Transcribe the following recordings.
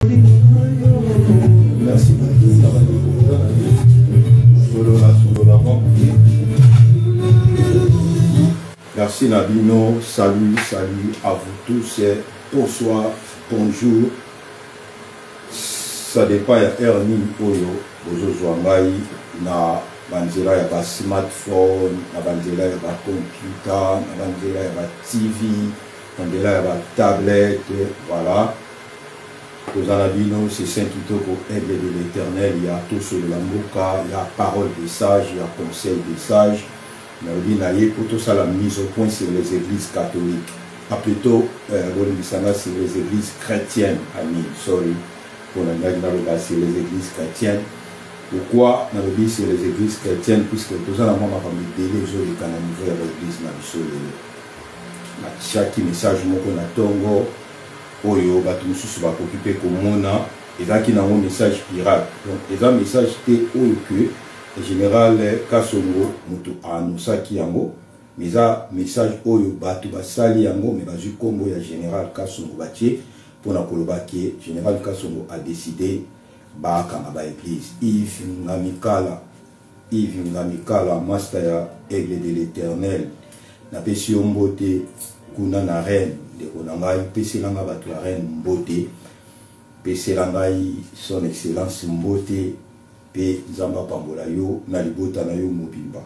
Merci merci Nabino, salut à vous tous, bonsoir, bonjour. Ça dépend ya erni oyo bozozwa ngai na banzela ya ba smartphone, na banzela ya ba computer, na banzela ya ba TV, banzela ya ba tablette, voilà. Kozala bino c'est Saint Kitoko, aigle de l'Éternel, il y a tout sur la mboka, il y a parole des sages, il y a conseil des sages. Mais pour tout ça la mise au point sur les églises catholiques, ah plutôt sur les églises chrétiennes, sorry, pour sur les églises chrétiennes. Pourquoi on a dit sur les églises chrétiennes? Puisque tout ça la maman va me délai les canoniser à l'église na chaque message moko na tongo oyo batu mususu ba occuper komona et là qui na un message pirate. Donc et un message té oyo que en général kasongo mutu anusaki yango mais ça message oyo batu basali yango mais bazu kombo ya général kasongo batie pour na koloba ke général kasongo a décidé ba kama ba église Yves Ngamikala master ya aigle de l'Éternel na pesi mbote kuna na reine de konangai pesi langa batu la reine mbote pesi langai son excellence mbote pe nzamba pambola yo na libota na yo mobimba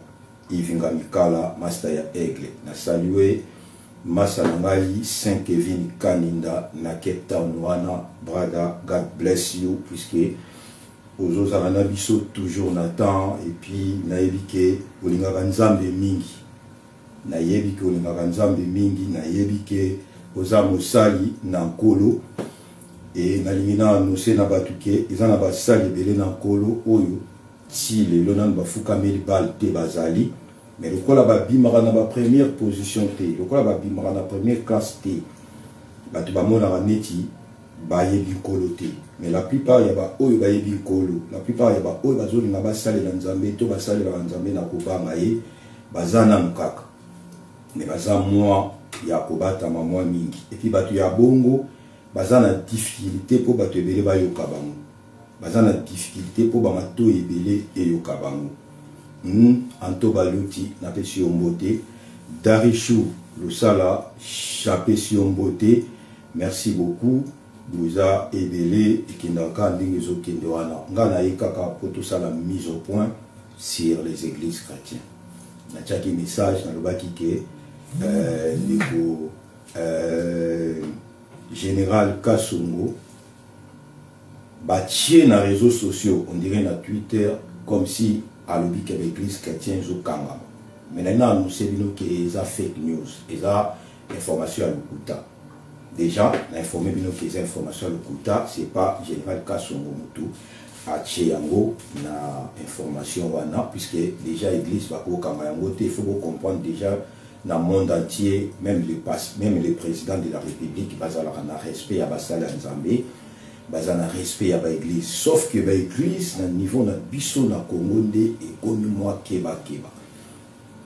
Yves Ngamikala master ya aigle na saluer masa langai Saint Kevin Kaninda na Cape Town wana brother, God bless you puisque aux autres biso toujours n'attend et puis naebike olinga banzambe mingi naebike olinga banzambe mingi naebike oza mosali na nkolo et nalimina annoncer na batuke ezana basali belé na nkolo oyo ti lelo nanu bafukameli bal te bazali mais lokola babimaka na ba première position te lokola babimaka na première classe te batu bamonaka neti bayebi nkolo te mais la plupart ya ba oyo bayebi nkolo la plupart ya ba oyo bazolinga basalela nzambe to basalela nzambe na kobanga ye baza nanu kaka mais baza mwa ya kobatama mwa mingi et puis batu ya bongo baza na difficulté po batu ebele bayoka bango baza na difficulté po bamato ebele eyoka bango anto baluti na pesi mbote Darishu Lusala chapesi mbote merci beaucoup vous a ebele ekindaka ndenge ezokende wana nga na ye kaka po tosala mise au point sur les églises chrétiennes na tiaki message nalobaki ke ndeko général Kasongo batie na réseaux sociaux on dirait na Twitter comme si alobi ke l'église chrétienne zokangama mais maintenant nous savons que eza fake news eza information à lokuta déjà l'informé bino que eza information à lokuta c'est pas général Kasongo mutu atie yango na information wana puisque déjà église bakokanga yango te il faut comprendre déjà dans le monde entier, même les présidents de la République, ils ont un respect à Basala Nzambe, ils ont un respect à l'église. Sauf que l'église, à niveau de Bisso, na Congo, et comme moi, Keba.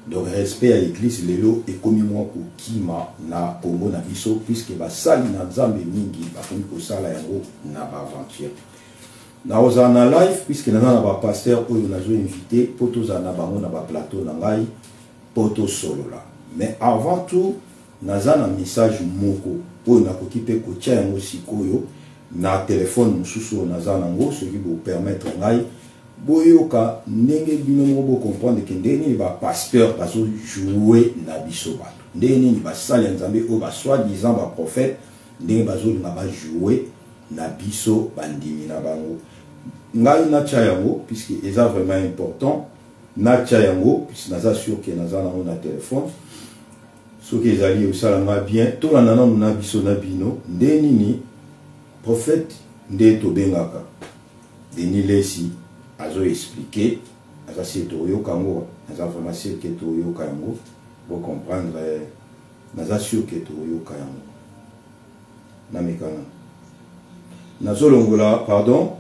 Donc, respect à l'église, l'élo, et comme moi, Kima, na Congo, na Bisso, puisque Basali Nzambe Mingi, Bakoniko Sala Yango, na Bavantier. Na ozana live, puisque nous avons un pasteur, où nous avons invité, pour tous en abamon, na plateau, na ngai, pour tous solo là. Mais avant tout, nous avons un message moko pour nous occuper de yango sikoyo na téléphone mususu naza nango ce qui vous permettre ngai boyoka ndenge bino mo comprendre que ndenge ba pasteur bazo jouer na biso bato ndenge ba sali nzambe o ba soi-disant ba prophète ndenge bazo na ba jouer na biso bandimi na bango ngai na cha yango puisque c'est vraiment important na cha yango puisque naza sûr que naza nango na téléphone ce qui est allié au salama bien tout la nana na biso na bino ndeni ni prophète nde to bengaka deni lesi azo expliquer aza si to yo kango aza vraiment sûr que to yo kango pour comprendre naza sûr que to yo kango na mekana nazo longola pardon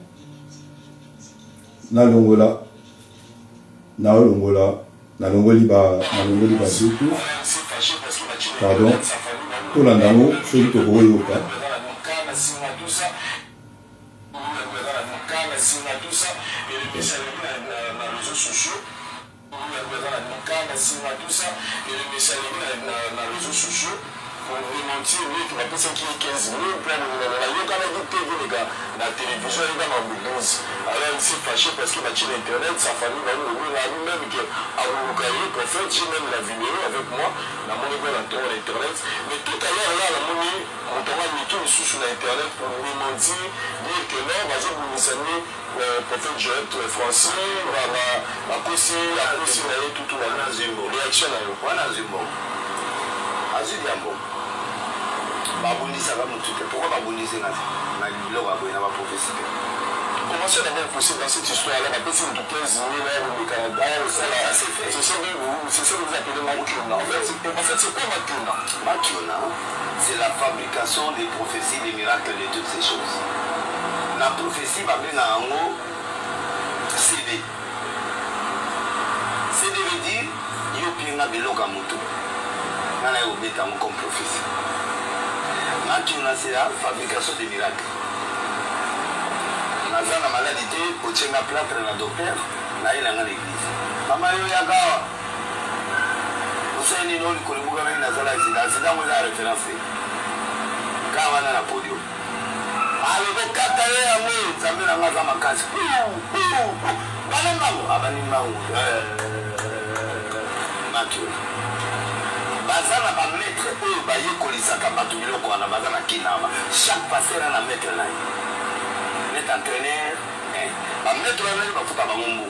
na longola na longoli ba dutu pardon tout l'andango celui to yoka Nasina tout ça, et le message dans les réseaux sociaux. Nasina tout ça, et le message dans les réseaux sociaux. Pour vous mentir, oui, tu vas passer 15 minutes, plein de gens. Il y a des TV, les gars, la télévision, il y a dans le 12. Alors, il s'est fâché parce qu'il a tiré Internet, sa famille, lui-même, qui a voulu en fait, j'ai même la vidéo avec moi, la monnaie dans Internet. Mais tout à l'heure, là, la monnaie, on t'a mis tout sur Internet pour lui mentir, dire que non, vas-y, vous nous amenez, prophète Joël, Français, la Kossi, tout, la réaction à eux. Voilà, Zimbo. Azul babundisa bamutuke pourquoi babundisa na biloko ya boye na baprophétie comment ça n'est possible dans cette histoire là parce que 15 000 euros de Canada c'est ça que vous appelez Makiona en fait c'est quoi Makiona c'est la fabrication des prophéties des miracles de toutes ces choses la prophétie va bien en haut CD veut dire yo pinga biloko ya mutu nana yo beta mo comme prophétie Makiona c'est la fabrication des miracles. Naza na maladie te ochenga plâtre na docteur na ile ngana l'église. Mama yo yakawa. Useni no likolibuka na nazala zida mo za référence. Kawa na podium. Ale ko katale ya mo zambe na ngaza makasi. Bana mbango abani mbango. Makiona. Bazana ba maître oyo baye kolisaka bato biloko wana bazana kinama chaque pasteur na maître na ye net entraîneur ba maître na ba fuka ba mumbu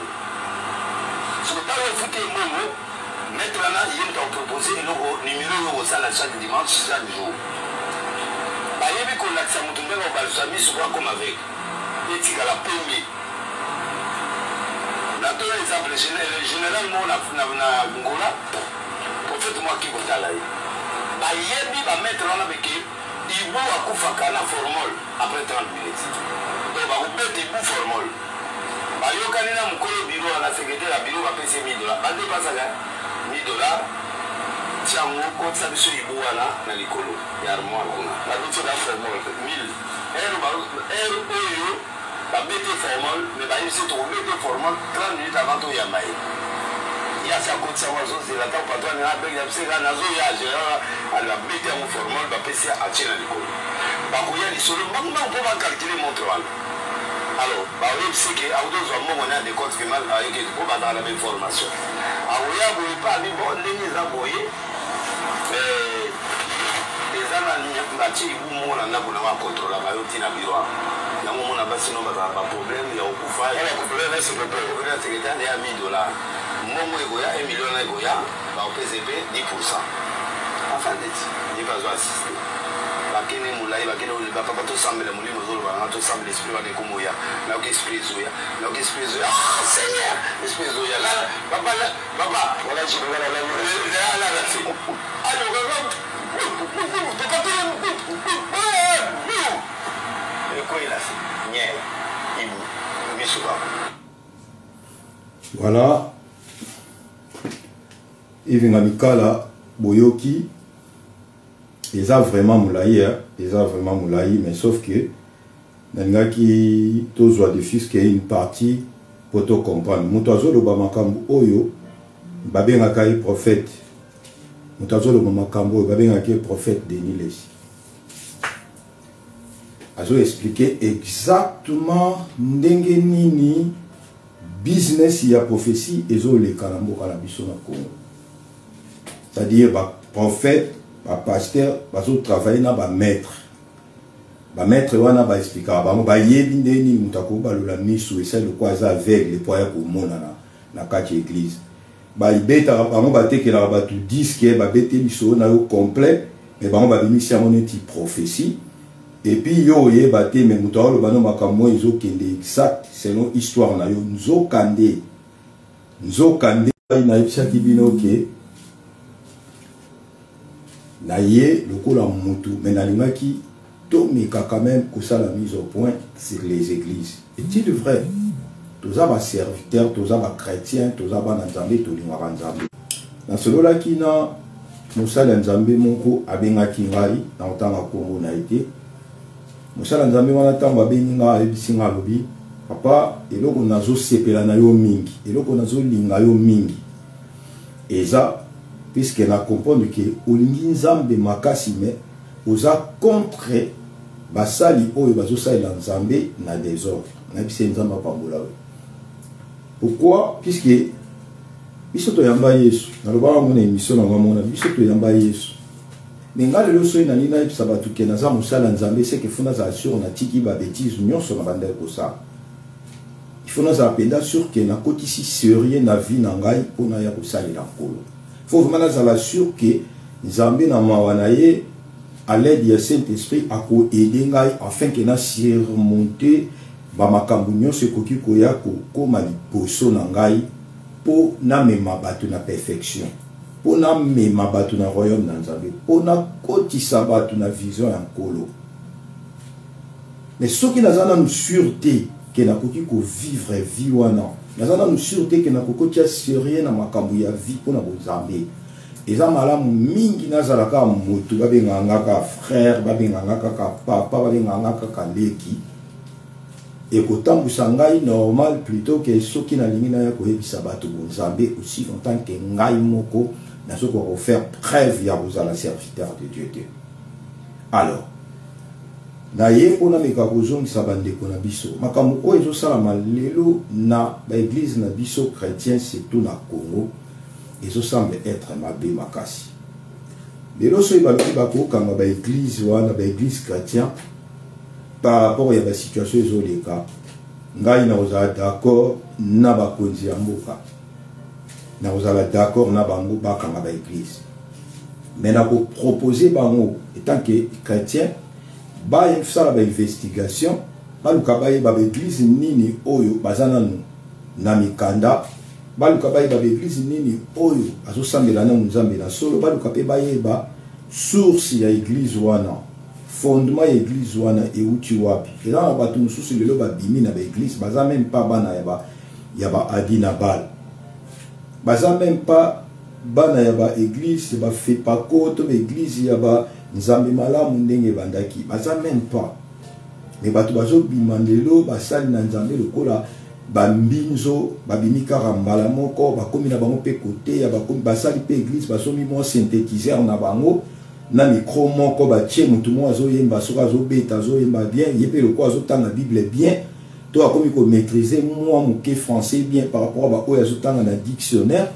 so ta wo fuke mumbu maître na ye ta proposer eloko numéro yo sala chaque dimanche chaque jour ba yebi ko laksa mutu ndeko ba sami soit comme avec etika la premier na to exemple généralement na ngola moi qui vous allez bayebi ba mettre là avec il va akufaka na formol après 30 minutes donc ba kupete bu formol ba yokani na mukolo biro na secrétaire la biro ba pese $1000 ba dépasa ga $1000 tiango ko sabiso ibu wana na likolo ya armoire kuna ba dito da formol 1000 euro oyo ba bete formol mais ba yisi to bete formol 30 minutes avant to ya mai ya sa kotsa wazo zela ta patron na be ya psika nazo ya jera ala bete mu formal ba pesi a china likolo ba ko ya lisolo mbanga ko ba calculer montre wana alors ba we psike auto zo mo na de compte final avec ko ba dans la même formation a o ya bo pa ni bo ndenge za boye ezana ni ba chi bu mo na bona wa contrôler ba yo tina biro na mo na basi no ba problème ya okufa ya problème c'est le problème secrétaire ya $1000 Momo egoya, $1 million egoya, ba OPCP 10%. Enfin, il va assister. Bakene mulai, bakene uli, papa to samble muli mozolo, ba to samble esprit wa nekomoya, na ko esprit zoya, Ah Seigneur, esprit zoya. Là, papa, voilà je vais là. Allô, voilà. Even Amikala Boyoki, ils ont vraiment moulaï, mais sauf que Nangaki Tozo de fils qui est une partie pour te comprendre. Moutazo le Bamakambo Oyo, Babengaki prophète. Moutazo le Bamakambo, Babengaki prophète de Niles. Azo expliqué exactement Ndenge Nini business ya prophétie et zo le Kalambo Kalabiso na Congo. C'est-à-dire, prophète, pasteur, ils travaillent dans le maître. Le maître, il va expliquer. Il y a mis sous et c'est le quoi avec les poids pour mon na quatre église. Il y a des disques, il y a des complet, mais il y a des prophéties. Et puis, il y a des mais ils ont exact selon l'histoire. Nous avons kandé. Naye le coup la mutu mais nalimaki tomika quand même que ça la mise au point sur les églises est-il vrai tous aba serviteurs tous aba chrétiens tous aba nzambe to lingwa nzambe na solo la kina musala nzambe moko abengaki ngai na otanga Kongo na été musala nzambe wana tango abengi ngai bisinga lobi papa eloko nazo sepela na yo mingi eloko nazo linga yo mingi eza puisque na comprendre que olingi nzambe makasi mais oza contre basali oyo bazo salela nzambe na désordre na bise nzambe pambola we pourquoi puisque biso to yamba Yesu na loba ngona émission na ngomona biso to yamba Yesu mais ngale lo soyi na nina ipsa batu ke na za musala nzambe c'est que funa za assure na tiki ba bêtise nyonso na banda ko ça il faut nous appeler sur que na kotisi sérieux na vie na ngai pona ya kosalela nkolo faut vraiment nous assurer que nzambe na mawana ye à l'aide du Saint-Esprit a ko aider ngai afin que na surmonter ba makambo nyonso ekoki koya ko koma liboso na ngai po na mema bato na perfection po na mema bato na royaume na nzambe po na kotisa bato na vision ya nkolo mais soki nazana nous sûreté que na koki ko vivre vie wana nazana nous sûreté que na kokotia sérieux na makambo ya vie po na bozambe eza malamu mingi nazalaka moto babenganga ka frère babenganga ka papa babenganga ka leki ekotambusa ngai normal plutôt que soki na lingi na ya koyebisa bato bozambe aussi en tant que ngai moko nazoko ko faire preuve ya bozala serviteur de Dieu. Alors na ye pona meka kozongisa bandeko na biso makambo oyo ezosalama lelo na baeglise na biso chrétien surtout na Congo semble être mabe makasi lelo soki balobi bakokanga baeglise wana baeglise chrétien par rapport à la situation ezoleka ngai na ozala d'accord na bakonzi ya mboka na ozala d'accord na bango bakanga baeglise mais na ko proposer bango étant que chrétien ba yefsala ba investigation baluka ba yeba église nini oyo bazana na mikanda baluka ba yeba église nini oyo azosambela na nzambe na solo baluka pe ba yeba source ya église wana fondement ya église wana euti wapi eza na bato mosusu lelo babimi na ba église baza même pas bana ya ba adina bal baza même pas bana ya ba église ba fait pas koto ba église ya ba nzambe malamu ndenge bandaki baza même pas mais bato bazo bimandelo basali na nzambe lokola bambinzo babimi karambala moko bakomi na bango pe côté ya bakomi basali pe église basomi mo synthétiseur na bango na micro moko batie mutu mo azoyemba soka azobeta azoyemba bien yepe loko azotanga bible bien to akomi ko maîtriser moi moke français bien par rapport ba oyo azotanga na dictionnaire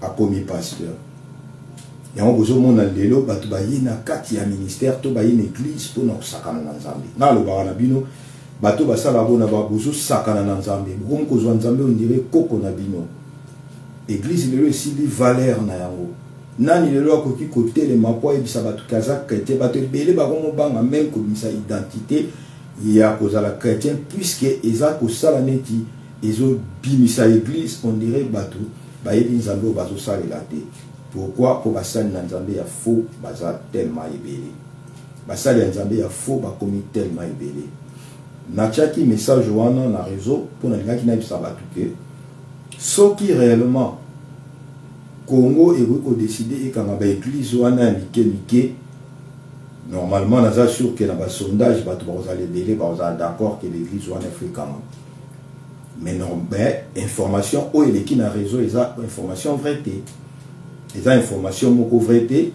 akomi pasteur yango bozomona lelo bato baye na kati ya ministère to baye na église pona kosakana na nzambe na lobaka na bino bato basala bona bazosakana na nzambe bokomi kozwa nzambe ondire koko na bino église lelo esili valeur na yango nani lelo akoki kotelema po ayebisa bato kaza chrétien bato ebele bakomobanga même kobimisa identité ya kozala chrétien puisque eza kosala neti ezobimisa église on dirait bato bayebi nzambe oyo bazosalela te. Pourquoi? Pour basali na nzambe ya faux baza tellement ebele basali ya nzambe ya faux bakomi tellement ebele natiaki message wana na réseau pour nalingaki nayebisa bato ke soki réellement Congo ekoki kodeside ekanga baeglise wana ya mike normalement naza sûr ke na basondage bato bakozala ebele bakozala d'accord ke l'église wana efekanga mais non ben information oyo eleki na réseau eza information vraie te eza information moko vraie te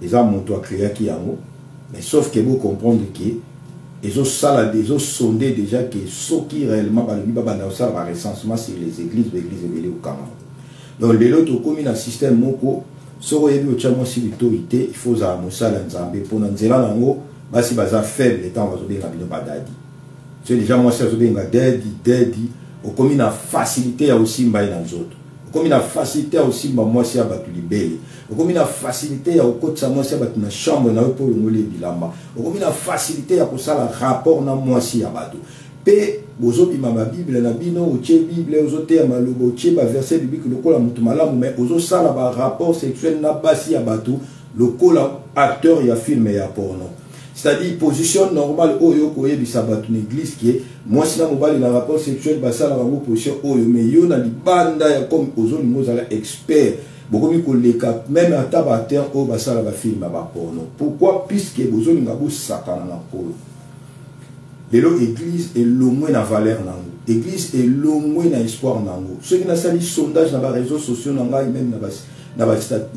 eza moto akreaki yango mais sauf que vous comprendre que sondé déjà que ceux qui réellement balobi babanda osala ba recensement sur les églises ebele okanga donc lelo tokomi na système moko soko yebi ochamo si l'autorité il faut za mosala nzambe pona nzela nango basi baza faible étant bazobenga bino badadi c'est déjà moi ça zobenga dedi okomi na facilité ya osimba na nzoto okomi na facilité ya osimba mwasi ya bato libele okomi na facilité ya okotisa mwasi ya bato na chambre na po ngoli bilamba okomi na facilité ya kosala rapport na mwasi ya bato pe bozobima ba bible na bino otie bible ozoteya malobo otie ba verset biblique lokola mutu malamu mais ozosala ba rapport sexuel na basi ya bato lokola acteur ya film ya porno. C'est-à-dire position normale oyo koyebisa bato l'église qui est moi si na mobali na rapport sexuel basala bango position oyo mais yo na libanda ya comme ozolingo zala expert bokomi koleka même ata ba terre o basala ba film ba porno. Pourquoi? Puisque bozolinga bo sakana na polo Lelo église est loin na valeur nango. Église est loin na espoir nango. Ceux qui na sali sondage dans les réseaux sociaux nanga même na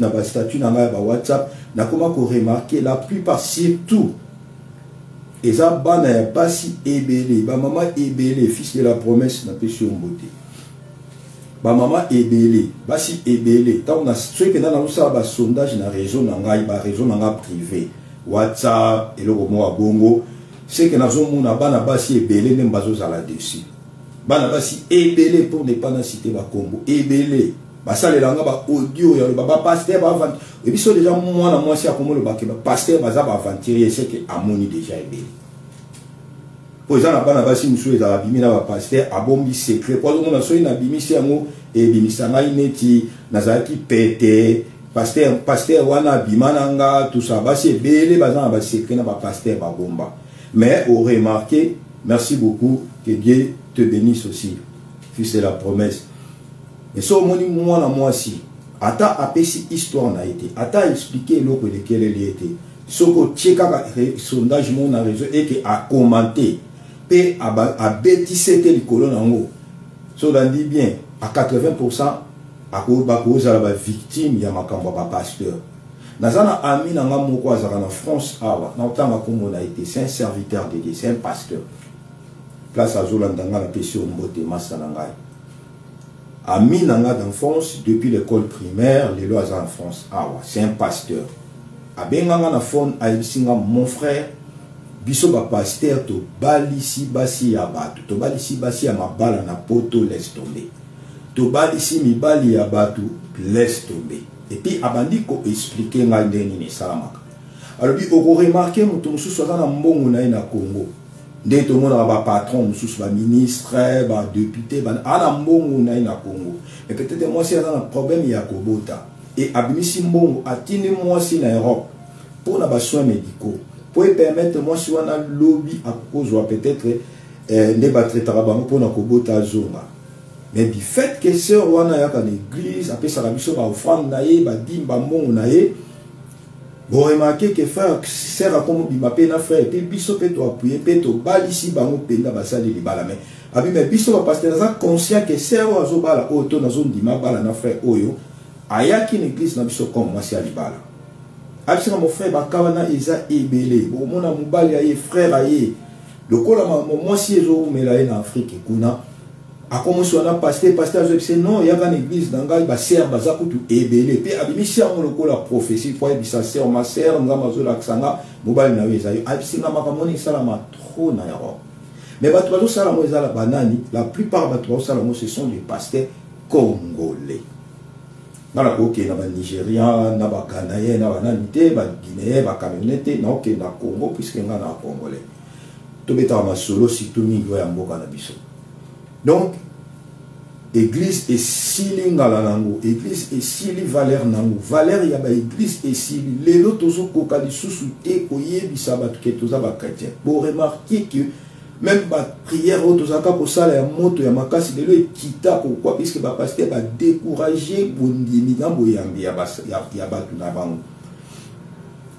ba statut nanga ba WhatsApp na comment ko remarquer la plupart surtout eza bana ya basi ebele ba maman ebele fils de la promesse na péché mbote. Ba maman ebele basi ebele tant na ceux qui na ça ba sondage na réseau nanga ba réseau nanga privé WhatsApp et le mot à bongo. C'est que nous avons bana basi ebele ne mbazo za la dessus. Bana basi ebele pour ne pas citer ba Congo ebele. Basale langa ba audio ya ba pasteur ba vendre. Et puis so déjà moi na moi si akomo le ba ke ba pasteur ba za ba aventurier c'est que amoni déjà ebele. Pour ça na bana basi musu za bimi na ba pasteur abombi secret. Pour le monde so ina bimi si yango e bimi sanga ineti na za ki pété. Pasteur wana bimananga tout ça basi ebele ba za ba secret na ba pasteur ba bomba. Mais au remarqué, merci beaucoup, que Dieu te bénisse aussi. Fils de la promesse. Et ça, moi si. Ata apesi histoire n'a été. Ata expliqué l'autre lequel elle était. Soko tcheka sondage mon a réseau et qui a commenté. Pe a bêtissé tel colonne en haut. So l'on dit bien, à 80%, à cause de la victime, il y a ma camba pasteur. Nazana ami nanga moko azara na France awa na otanga kombo na été c'est un serviteur de Dieu, c'est un pasteur. Place à Zolandanga na péché mbote massa nanga. Ami nanga d'enfance depuis l'école primaire, les lois en France awa, c'est un pasteur. Abenganga na phone aibisinga mon frère biso ba pasteur to balisi basi ya batu, to balisi basi ya mabala na poto laisse tomber. To balisi mibali ya batu laisse tomber. Et puis, abandi ko expliquer nga ndeni ni salamaka. Alors, bi oko remarquer mutu mususu na mbongo na ina Congo. Nde to mona ba patron mususu ba ministre, ba député, ba ana mbongo na ina Congo. Et peut-être moi si on a un problème ya kobota. Et abimisi mbongo atini moi si na Europe pour na ba soins médicaux. Pour permettre moi si on a lobby à cause ou peut-être ne ba traitera bango pour na kobota zonga. Mais du fait que sœur wana ya ka l'église après ça la biso ba offrande na ye ba dimba mbongo na ye bon remarquer que frère sœur a comme bima pe na frère pe biso pe to appuyer pe to balisi bango penda basali libala mais abi mais biso ba pasteur za conscient que sœur azo bala o to na zo ndima bala na frère oyo ayaki l'église na biso comme moi si libala abi mon frère ba kawana eza ebele bon mona mobali aye frère aye lokola moi si ezo mela na Afrique kuna. A commencé à pasteur c'est non il y a une église dans la ba sœur baza kutu ebele pe abimisi yango lokola prophétie pour ebisa sœur ma sœur nga mazola ksanga mobali na weza yo abisinga makamoni salama trop na yaro mais bato bazo salamo ezala banani la plupart bato bazo salamo ce sont des pasteurs congolais na la koke na ba Nigérian na ba Ghanéen na ba nanité ba Guinéen ba Camerounais na ok na Congo puisque nga na congolais to beta ma solo surtout mingo ya mboka na biso. Donc, église est si lingala nango, église est si li valeur nango, valeur ya ba église est si li lelo tozo kokali susu te koye bisaba ke toza ba chrétien. Pour remarquer que même ba prière o toza ka ko sala ya moto ya makasi lelo ekita pourquoi puisque ba pasteur ba décourager bondimi na boyambi ya batu na bango.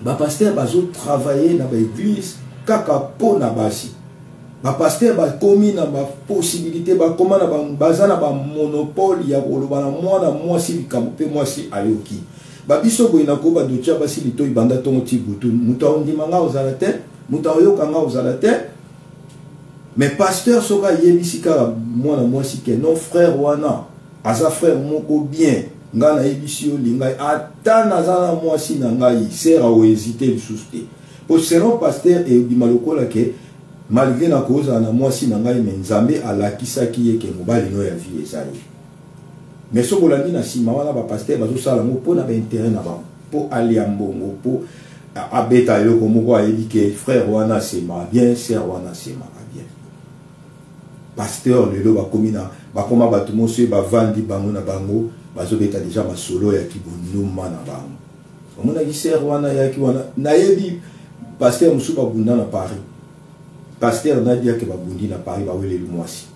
Ba pasteur bazo travailler na ba église kaka po na basi. Ba pasteur ba komi na ba possibilité ba koma na ba bazana ba monopole ya koloba na moi si likambo pe moi si ayoki ba biso boy na ko ba docha ba si lito ibanda tongo ti butu muta ondima nga ozala te muta oyoka nga ozala te mais pasteur soka yebisika moi si ke non frère wana aza frère moko bien nga na yebisi yo lingai ata nazana moi si na ngai sera o hésiter lisuste pour selon pasteur et bimalokola ke malgré la cause na moi si nangai menzambe alakisaki ye ke mobali no ya vie ezali mais so bolandi na sima wana ba pasteur bazo sala mo po na ba intérêt na ba po ali ambongo po abeta yo ko moko ayebi ke frère wana c'est ma bien sœur wana c'est ma bien pasteur lelo ba komina ba koma ba tout monsieur ba vandi bango na bango bazo beta déjà ma solo ya kibunuma na bango omona ki sœur wana ya ki wana nayebi pasteur musu ba bunda na Paris. Pasteur n'a dit que Babundi n'a pas arrivé le mois ci.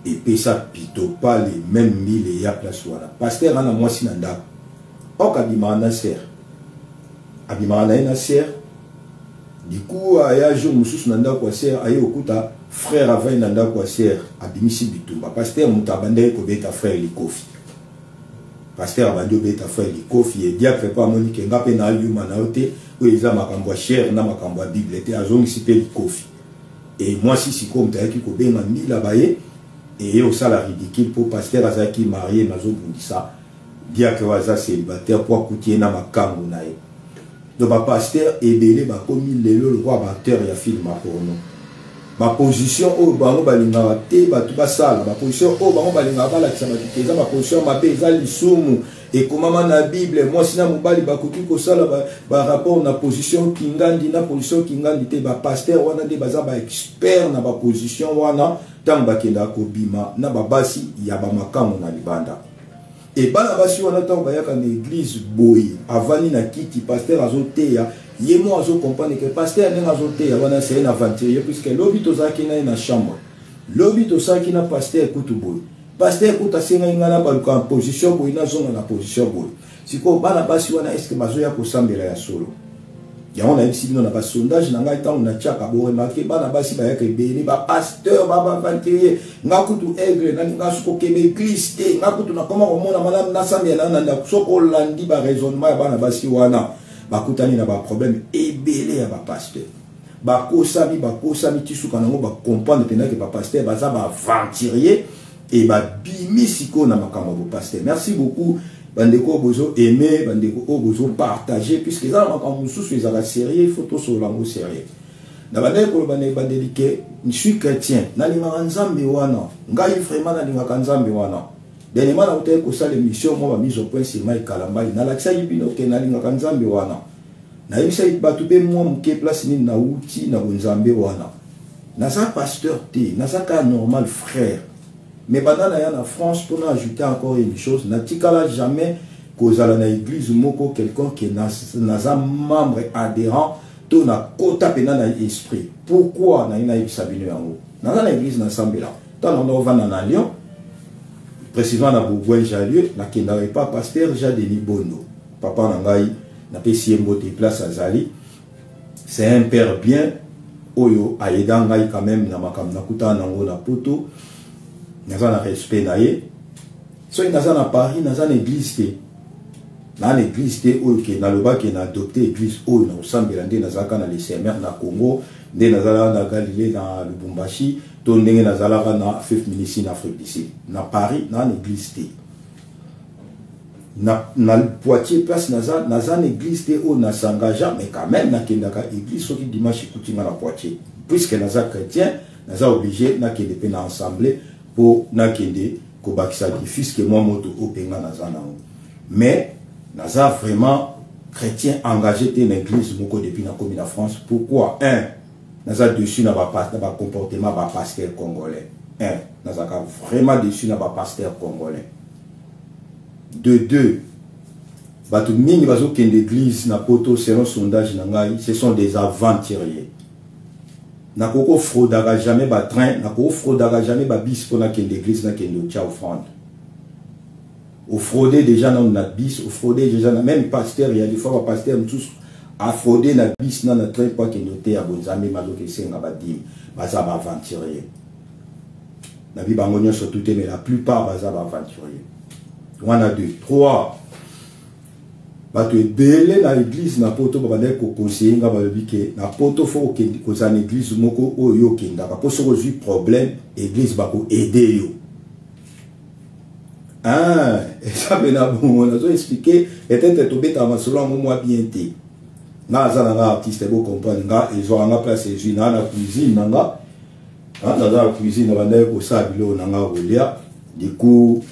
Et puis ça pito pas les mêmes mille et ya place voilà. Pasteur en a mois ci nanda. Ok abima na serre. Abima na serre. Du coup, il y a un jour, je nanda kwa ser, aye okuta frère avait nanda kwa ser, abimisi bitumba. Pasteur mutabande ko beta frère likofi. Pasteur abandi beta frère likofi et diacre pas monique ngape na yuma na ote, où ils a makambo cher na makambo bible était azongi sipe likofi. Et moi si comme taiki ko benga mila baye et au sala ridicule pour pasteur azaki marié nazo bundisa. Diacre waza célibataire pour coutier na makambo na ye. Donc, ma pasteur est belé, ma commis le roi batteur et a film pour nous. Ma position au bango balinga te batu basala, ma position au bango balinga bala kisama ma position ma peza lisumu et comment na Bible moi sina mobali bakuki ko sala ba rapport na position kingandi na position kingandi te ba pasteur wana de baza ba expert na ba position wana tamba kenda ko bima na ba basi ya ba makamu na libanda. Et bana basi wana tant bayaka na église boy avani na kiti pasteur azoteya yemo azo comprendre que pasteur nenga azoteya wana c'est un aventurier puisque lobi tozaki na chambre lobi tozaki na pasteur kutu boy pasteur kuta senga ngana ba en position boy na zonga na position boy siko bana basi wana est-ce que bazoya ko sambela ya solo ya on a ici bino na ba sondage na ngai tant na chaka bo remarquer bana basi ba yaka ebele ba pasteur ba aventurier ngakutu aigle na ngasuko kebe église te ngakutu na koma komona madame na sambela na soko landi ba raisonnement ya bana basi wana bakutani na ba problème ebele ya ba pasteur bakosami tisuka nango ba comprendre tena que ba pasteur baza ba aventurier et ba bimisiko na makambo ba pasteur. Merci beaucoup bandeko bozo aimer bandeko bozo partager puisque ça makambo mususu ezala sérieux il faut tout sur lango sérieux na bandeko bandelique je suis chrétien na linga nzambe wana ngai vraiment na linga nzambe wana dernièrement na utay ko sala émission moi ba mise au point sur mai kalambali na lakisa yibino ke na linga nzambe wana na yibisa batu be moi muke place ni na uti na nzambe wana na sa pasteur te na sa ka normal frère. Mais pendant la en France, pour ajouter encore une chose, n'a jamais causé dans l'église moko quelqu'un qui n'a un membre adhérent, tout n'a quota pénal dans l'esprit. Pourquoi n'a pas sabine en haut? Dans l'église n'ensemble là. Tant on va dans Lyon, précisément dans Bourgogne Jalieu, n'a qui n'avait pas pasteur Jadeni Bono. Papa Nangaï n'a pas si mbote place à Zali. C'est un père bien. Oyo ayedangaï quand même na makam nakuta nango na poto. Naza na respect na ye so naza na Paris naza na église te na l'église te oyo ke na loba ke na adopté église oyo na osambela nde nazalaka na l'SMR na Congo nde nazalaka na Galilée na Lubumbashi to ndenge nazalaka na Fifth Ministry na Afrique du Sud na Paris na église te na Poitiers place naza na église te oyo na s'engagea mais quand même na kendaka église soki dimanche kutinga na Poitiers puisque naza chrétien naza obligé na kende pe na assemblée pour nakende ko bakisa fils que moi moto openga nazana. Mais naza vraiment chrétien engagé dans l'église moko depuis na komi na France. Pourquoi? Un, naza dessus na ba comportement ba pasteur congolais. Un, naza vraiment dessus na ba pasteur congolais. De deux, batu mingi bazo kende l'église na poto selon sondage na ngai, ce sont des aventuriers. Nakoko fraudera jamais ba train, nakoko fraudera jamais ba bis pour na kende l'église na kende tcha offrande. Au frauder déjà dans na bis, au frauder déjà na même pasteur, il y a des fois ba pasteur tous a fraudé na bis na train pas kende te ya bonzambe mazo ke senga ba dim, baza ba aventurier. Na bi bango nyo surtout mais la plupart baza ba aventurier. Wana 2, 3 bato ebele na église na poto babandaki koconseiller nga balobi ke na poto fo kozala na église moko oyo okendaka mpo soki ozwi problème église bako aider yo eza mpe na bongo nazo expliquer peut-être tobetaka masolo yango mwa bien te nga aza na nga artiste bocomprendre nga ezwaka nga place ezwi naa na cuisine na nga naza na cuisine na bandaki kosala biloko na nga kolia du coup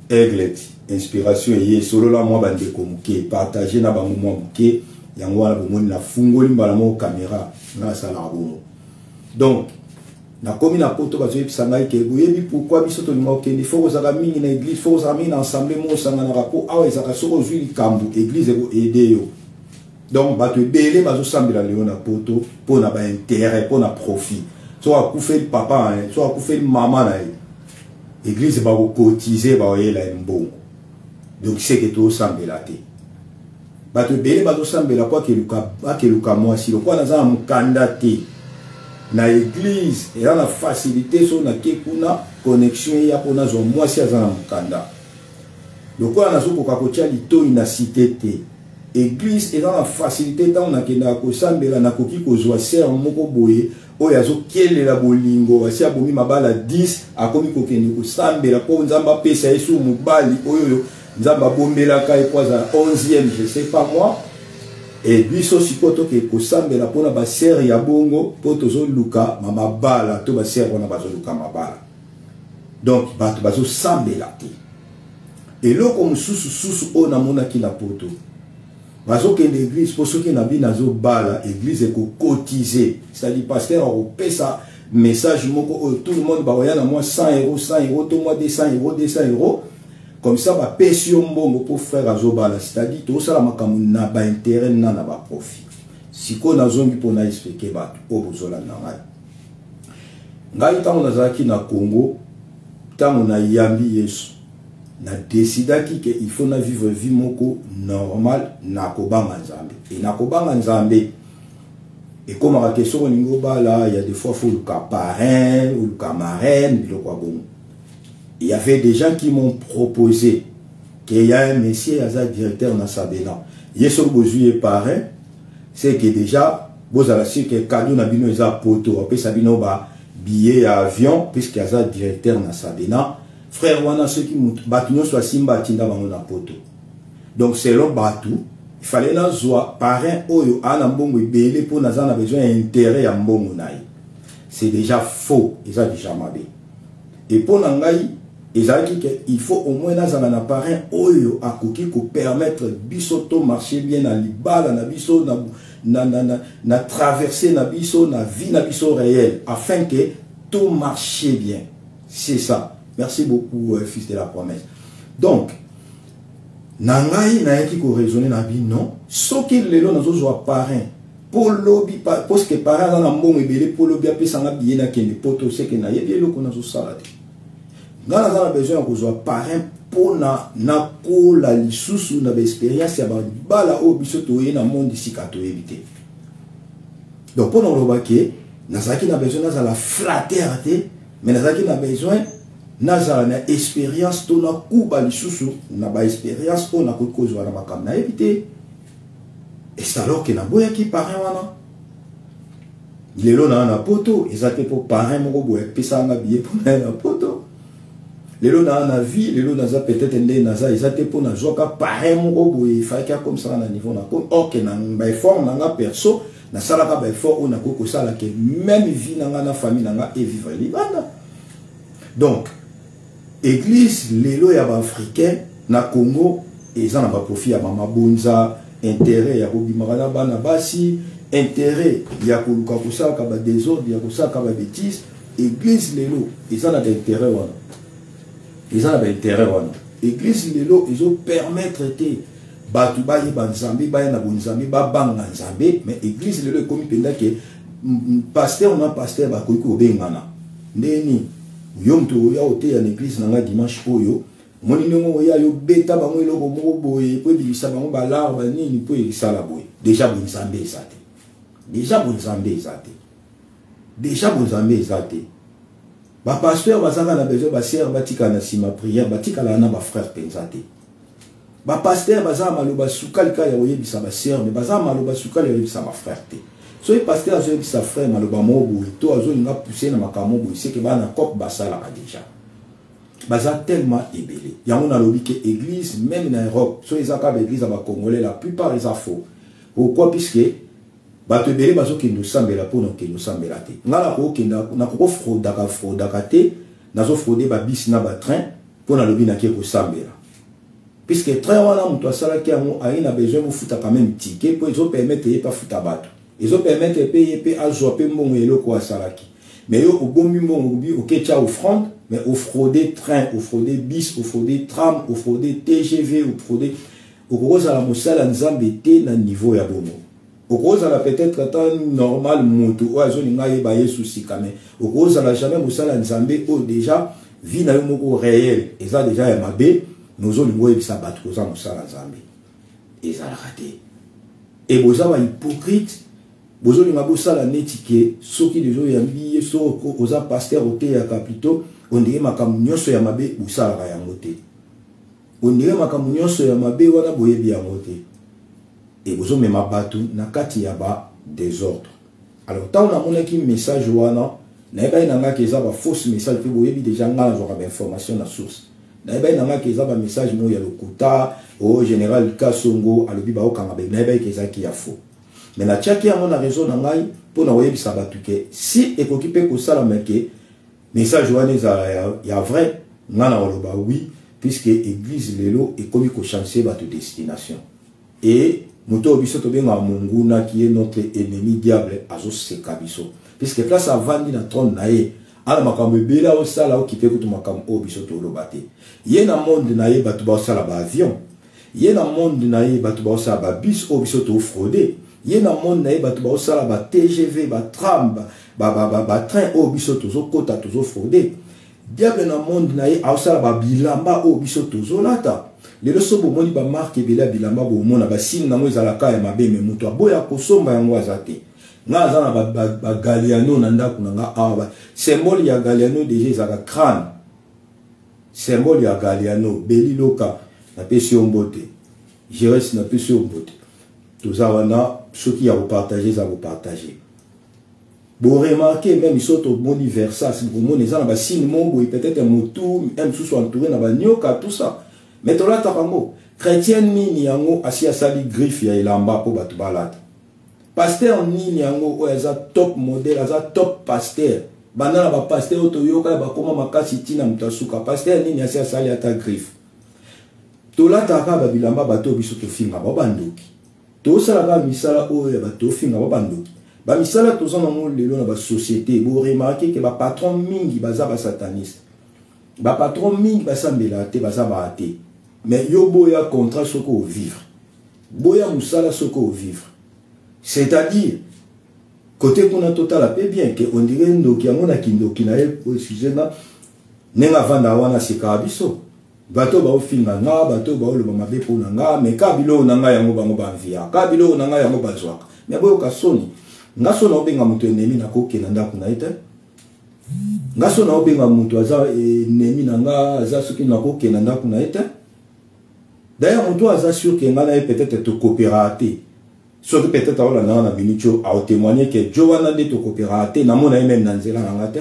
aigle inspiration et solo la moi bande komuke partager na bango moi muke yango wana bomoni na fungoli mbala mo caméra na sala bongo donc na komi na poto bazo yebisanga ke boyebi pourquoi biso to linga okende faut kozaka mingi na église faut kozaka mingi na ensemble mo sanga na rapport awa ezaka soko ozwi likambo église eko aider yo donc bato ebele bazo sambela leo na poto po na ba intérêt po na profit so akufeli papa so akufeli mama na église ba ko cotiser ba oyela mbongo. Donc c'est que tout semble là. bato bele bato sambela kwa keluka mwasi lokwa naza mukanda te na église et la facilité sur na kekuna connexion ya pona zo mwasi aza na mukanda lokwa nazo ko kakotia lito ina cité te église et la facilité tant na kenda ko sambela na koki ko zo ser moko boye oyo azo kelela bolingo asi abomi mabala 10 akomi ko kende ko sambela po nzamba pesa yesu mubali oyo nzamba bombela kai kwaza 11e je sais pas moi et biso sikoto ke ko sambela pona ba ser ya bongo po tozo luka mabala to ba ser wana bazo luka mabala donc bato bazo sambela te et loko mususu ona mona ki na poto bazo ke l'église pour ceux qui na bi nazo bala église ko cotiser c'est-à-dire pasteur au pesa message moko tout le monde ba yana moi 100 €, tout moi 200 €, comme ça ba pesio mbongo pour frère azobala c'est-à-dire tout ça la makamu na ba intérêt na ba profit siko nazongi pona expliquer ba o bozola na ngai tango nazaki na Congo tango na yambi Yesu na décida ki que il faut na vivre vie moko normal na kobanga nzambe et na kobanga nzambe et comme la question ningo bala il y a des fois faut le parrain ou le camarade le quoi bon il y avait des gens qui m'ont proposé qu'il y a un monsieur Aza directeur na Sabena yeso bozuye parrain c'est que déjà vous avez su que cadeau na bino eza poto après Sabino ba billet à avion puisque Aza directeur na Sabena frère wana ceux qui batunyo soit simba tinda bango na poto donc selon batu il fallait na zoa parrain oyo ana mbongo ibele pour naza na besoin intérêt ya mbongo naï c'est déjà faux et ça déjà mabé et pour nangai il faut au moins naza na parrain oyo akoki ko permettre biso to marcher bien na libala na biso na traverser na biso na vie na biso réel afin que tout marche bien c'est ça. Merci beaucoup, fils de la promesse. Donc, nangai na yaki ko raisonner na bi non. Ce qui lelo nazo zo parrain. Pour lobby parce que parrain na mbongo ebele pour lobby apesa nga bien na kende poto c'est que na yebi eloko nazo sala te. Nga na besoin ko zo parrain pour na ko la lisusu na expérience ya ba bala o biso to ye na monde ici ka to éviter. Donc pour nous remarquer, nazaki na besoin na la fraternité, mais nazaki na besoin naza na expérience to na kuba lisusu na ba expérience on a ko kozwa na makam na éviter et c'est alors que na boya ki parrain wana lelo na poto ezate pour parrain moko boya pesa nga billet pour na poto lelo na vie lelo naza peut-être ndé naza ezate pour na zoka parrain moko boya faka comme ça na niveau na comme OK na ba effort na nga perso na sala ka ba effort on a ko sala que même vie na nga na famille na nga et vivre libanda donc église lelo ya ba africain na Congo eza na ba profit ya mama bonza intérêt ya kobimaka na bana basi intérêt ya koluka kosaka ba désordre ya kosaka ba bêtise église lelo eza na intérêt wana eza na ba intérêt wana église lelo ezo permettre te batu ba yeba nzambe ba na bonzambe ba banga nzambe mais église lelo ekomi penda ke pasteur na pasteur ba koki obengana ndeni yo mtu ya ote ya l'église nanga dimanche oyo moni ngo ya yo beta bango eloko moko boye po bibisa bango balarba nini po elisala boye déjà bonzambe ezate ba pasteur bazanga na besoin ba sœur batika na sima prière batika la na ba frère penzate ba pasteur bazama maloba sukalika ya oyebisa ba sœur mais bazama maloba sukalika ya oyebisa ba frère te. So le pasteur a dit sa frère maloba mobo et toi azo nga pousser na makamo bo c'est que ba na cop basala déjà baza tellement ébélé yango na lobi que église même en Europe so les akaba église ba congolais la plupart les faux pourquoi puisque ba te belé bazo ki nous sambela pour nous que nous sambela te ngala ko kenda na ko fraudaka te nazo frauder ba bis na ba train pour na lobi na ki ko sambela puisque train wana mtu asala ki yango aina besoin mo futa quand même ticket pour ils ont permettre pas futa bato. Ils ont permis de payer à jouer mon éloko à Salaki. Mais au bon moment, au ketcha offrande, mais au fraudé train, au fraudé bis, au fraudé tram, au fraudé TGV, au fraudé. Au gros, à la moussala nzambete na niveau ya bomo. Au gros, à la peut-être temps normal, moto, ou à zone ngaye baye souci quand même. Au gros, à la jamais moussala nzambe, ou déjà, vie na yomoko réel. Et ça déjà, ya mabe, nous avons le mot et ça bat, aux moussala nzambe. ezalaka te. Et boza ba hypocrite, bozo linga bosala neti ke soki dezo yambi so oza pasteur ote ya kapito, on dirait makambo nyonso ya mabe bosalaka yango te. On dirait makambo nyonso ya mabe wana boyebi yango te. Et bozo mema batu na kati ya ba désordre. Alors tant on a monaki message wana, na eba inanga ke za ba fausse message pe boyebi déjà ngala zo ba information na source. Na eba inanga ke za ba message mo ya lokuta au général Kasongo alobi ba okanga be na eba ke za ki ya faux. Mais na tchaki ya mona raison na ngai po na oyebi sa batuke si ekoki pe ko sala meke message wana ya vrai ngana oloba oui puisque église lelo ekomi ko chancer ba destination. Et Moto biso benga munguna qui est notre ennemi diable azo sekabiso. Puisque place avandi na trône nae, ala makambo bela o sala o kipe kutu makambo o biso to lobate. Ye na monde nae batu ba sala ba avion. Ye na monde nae batu ba sala ba bus o biso to frauder. Ye na monde nae batu ba sala ba TGV, ba tram, ba train o biso to zo kota to zo frauder. Diable na monde nae a sala ba bilamba o biso to zo lata. Les leçons pour moi ba marque bela bilamba bo mona ba signe na moi zalaka ya mabe me muto aboya kosomba yango azate nga azana ba Galiano na ndako na nga awa symbole ya Galiano déjà zaka crâne symbole ya Galiano beli loka na pesi ombote Jésus na pesi ombote tozawana soki ya partager za partager bo remarquer même ils sont au bon universal si vous monez za ba signe mongo peut-être mutu même sous entouré na ba nyoka tout ça. Mais tola tapango chrétien nini yango asia sali griffe ya ilamba po batu balata pasteur nini yango o eza top modèle eza top pasteur banana ba pasteur to yoka ba koma makasi tina mutasuka pasteur nini asia sali ata griffe tola taka ba bilamba bato biso to finga ba bandoki to sala ba misala o ya bato finga ba bandoki ba misala to zana mo lelo na ba société bo remarquer que ba patron mingi baza ba sataniste ba patron mingi basambela te baza ba ate. Mais yo boya contrat soko au vivre. Boya musala soko au vivre. C'est-à-dire, côté qu'on a total à bien, que on dirait ndoki yango na kindoki na el, excusez-moi, nenga vanda wana sekabiso. Bato ba ofinga nga, bato ba olo mabe po na nga, mais kabilo na nga yango bango ba via, kabilo na nga yango bazwaka. Mais boyo kasoni, nga sona obenga mutu enemi na koke na ndako na ite. Nga sona obenga mutu aza enemi na nga, aza soki na koke na ndako na ite. D'ailleurs, on doit s'assurer qu'il y a peut-être te coopérater. Sauf que peut-être on a binicho à témoigner que Joanna de te coopérater, na mona même dans zela ngata.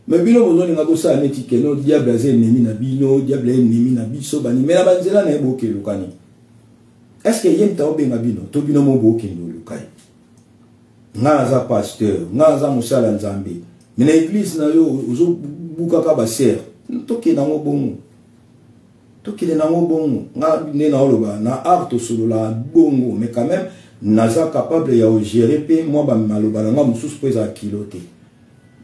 Mais bilo bozo ni ngako sa neti que no diable azé ennemi na bino, diable ennemi na biso bani. Mais la banzela na eboke lukani. Est-ce que yem ta obenga bino? To bino mo boke no lukai. Nga za pasteur, nga za musala nzambe. Mais na église na yo ozo bukaka ba ser. To ke na mo bongo. Tout qu'il est dans mon bon, na art solo la bongo, mais quand même, naza capable de gérer, moi, maloba, na moussous pèse à kiloté.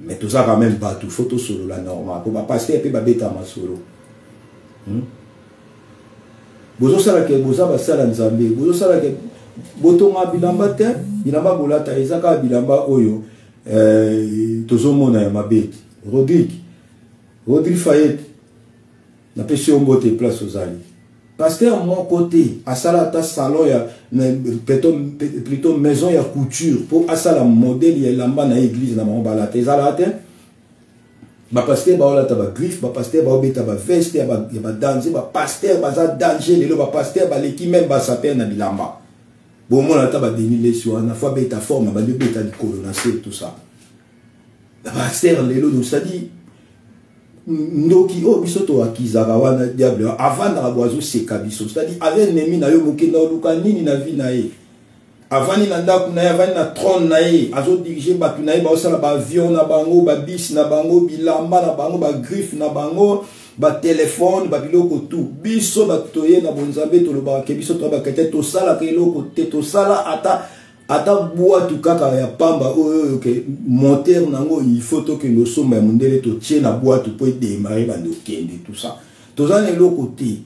Mais tout ça quand même pas tout, photo solo la normal, pour passer et puis bêta ma solo. Bozo sala ke boza ba sala nzambe, bozo sala ke botonga bilamba te, bilamba bolata ezaka bilamba oyo, tozo mona ya mabeti. Rodrigue Fayette. Na pesi ombote place aux alliés. Pasteur mon côté, à salata salon ya plutôt maison ya couture pour asala modèle ya lamba na église na mambala tezalate. Ba pasteur ba olata ba griffe, ba pasteur ba obeta ba veste ba danser, ba pasteur ba za danger lelo ba pasteur ba leki même ba saper na bilamba. Bon mon ata ba déniler sur na fois beta forme ba beta di colonacé tout ça. Ba pasteur lelo nous ça dit ndoki o bisoto akizaka wana diable avant na boazo sekabiso c'est-à-dire avec ennemi na yo mokenda oluka nini na vie na ye avani na ndako na ye avani na trône na ye azo diriger batu na ye ba osala ba avion na bango ba bis na bango bilamba na bango ba griffe na bango ba téléphone ba biloko tout biso ba toye na bonzambe to loba ke biso to ba kete to sala ke loko te to sala ata boîte kaka ya pamba oyo ke moteur nango il faut que nous sommes mondele to tie na boîte pour démarrer bando kende tout ça tozana le côté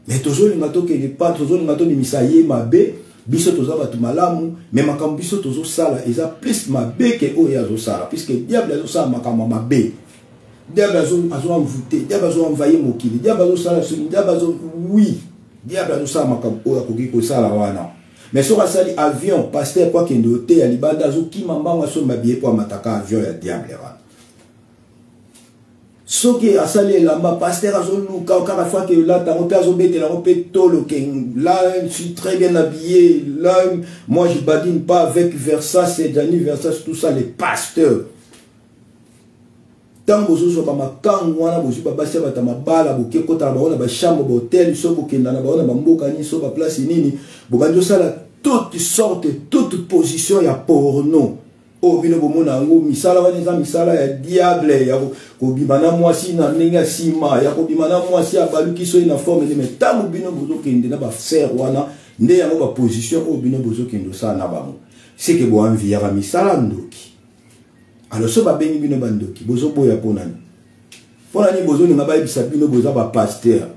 mais toujours les mato que les pas toujours les mato ni misaye mabe biso toza batu malamu mais makambo biso tozo sala eza plus mabe que oyo azo sala puisque diable azo sala makambo mabe diable azo envoûter diable azo envahir mokili diable azo sala diable azo oui diable azosala makambo oyo akoki kosala wana. Mais soki asali avion pasteur kwa kende ote ya libanda azokima mbango asomba biye po amataka avion ya diable wana. Soki asali elamba pasteur azoluka kaka fois que là tango pe azobetela ngo pe tolo ke là je suis très bien habillé, là moi je badine pas avec Versace et Gianni Versace, tout ça les pasteurs. Tant bozo so ba makangu wana bozo ba basi ba tamabala boke kota ba ona ba chambre ba hôtel so bokenda na ba ona ba mboka ni so ba place nini bo banjo sala toutes sortes toute position ya porno o bino bomona ngo misala wana za misala ya diable ya ko bimana mwasi na ndenge sima ya ko bimana mwasi abaluki so ina forme de metango bino bozo kende na ba faire wana nde ya ba position o bino bozo kendo sa na ba mo c'est que bo envie ya misala ndoki. Alors so ba bengi bino bandoki bozo boya ponani bozo ni ngaba ibisa bino boza ba pasteur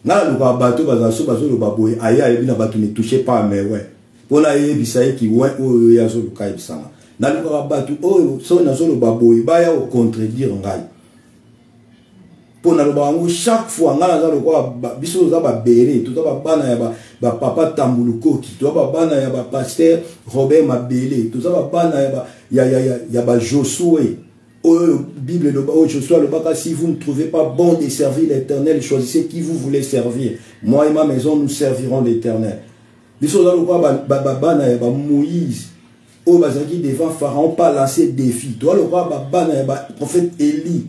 na luka bato baza so bazo lo baboye aya ebina bato ne touchez pas mais ouais pona ebisa ki ouais o ya so luka ibisa na luka bato o so na so lo baboye baya o contredire ngai pona lo bango chaque fois ngala za lo kwa biso za ba bere to za ba bana ya ba papa tambulukoki to ba bana ya ba pasteur Robert Mabele to za ba bana ya ba Josué Bible le Josué le baka si vous ne trouvez pas bon de servir l'Éternel, choisissez qui vous voulez servir. Moi et ma maison nous servirons l'Éternel. Biso za lo kwa ba bana ya ba Moïse o bazaki devant Pharaon pas lancer défi. Toi le kwa ba bana ya ba prophète Élie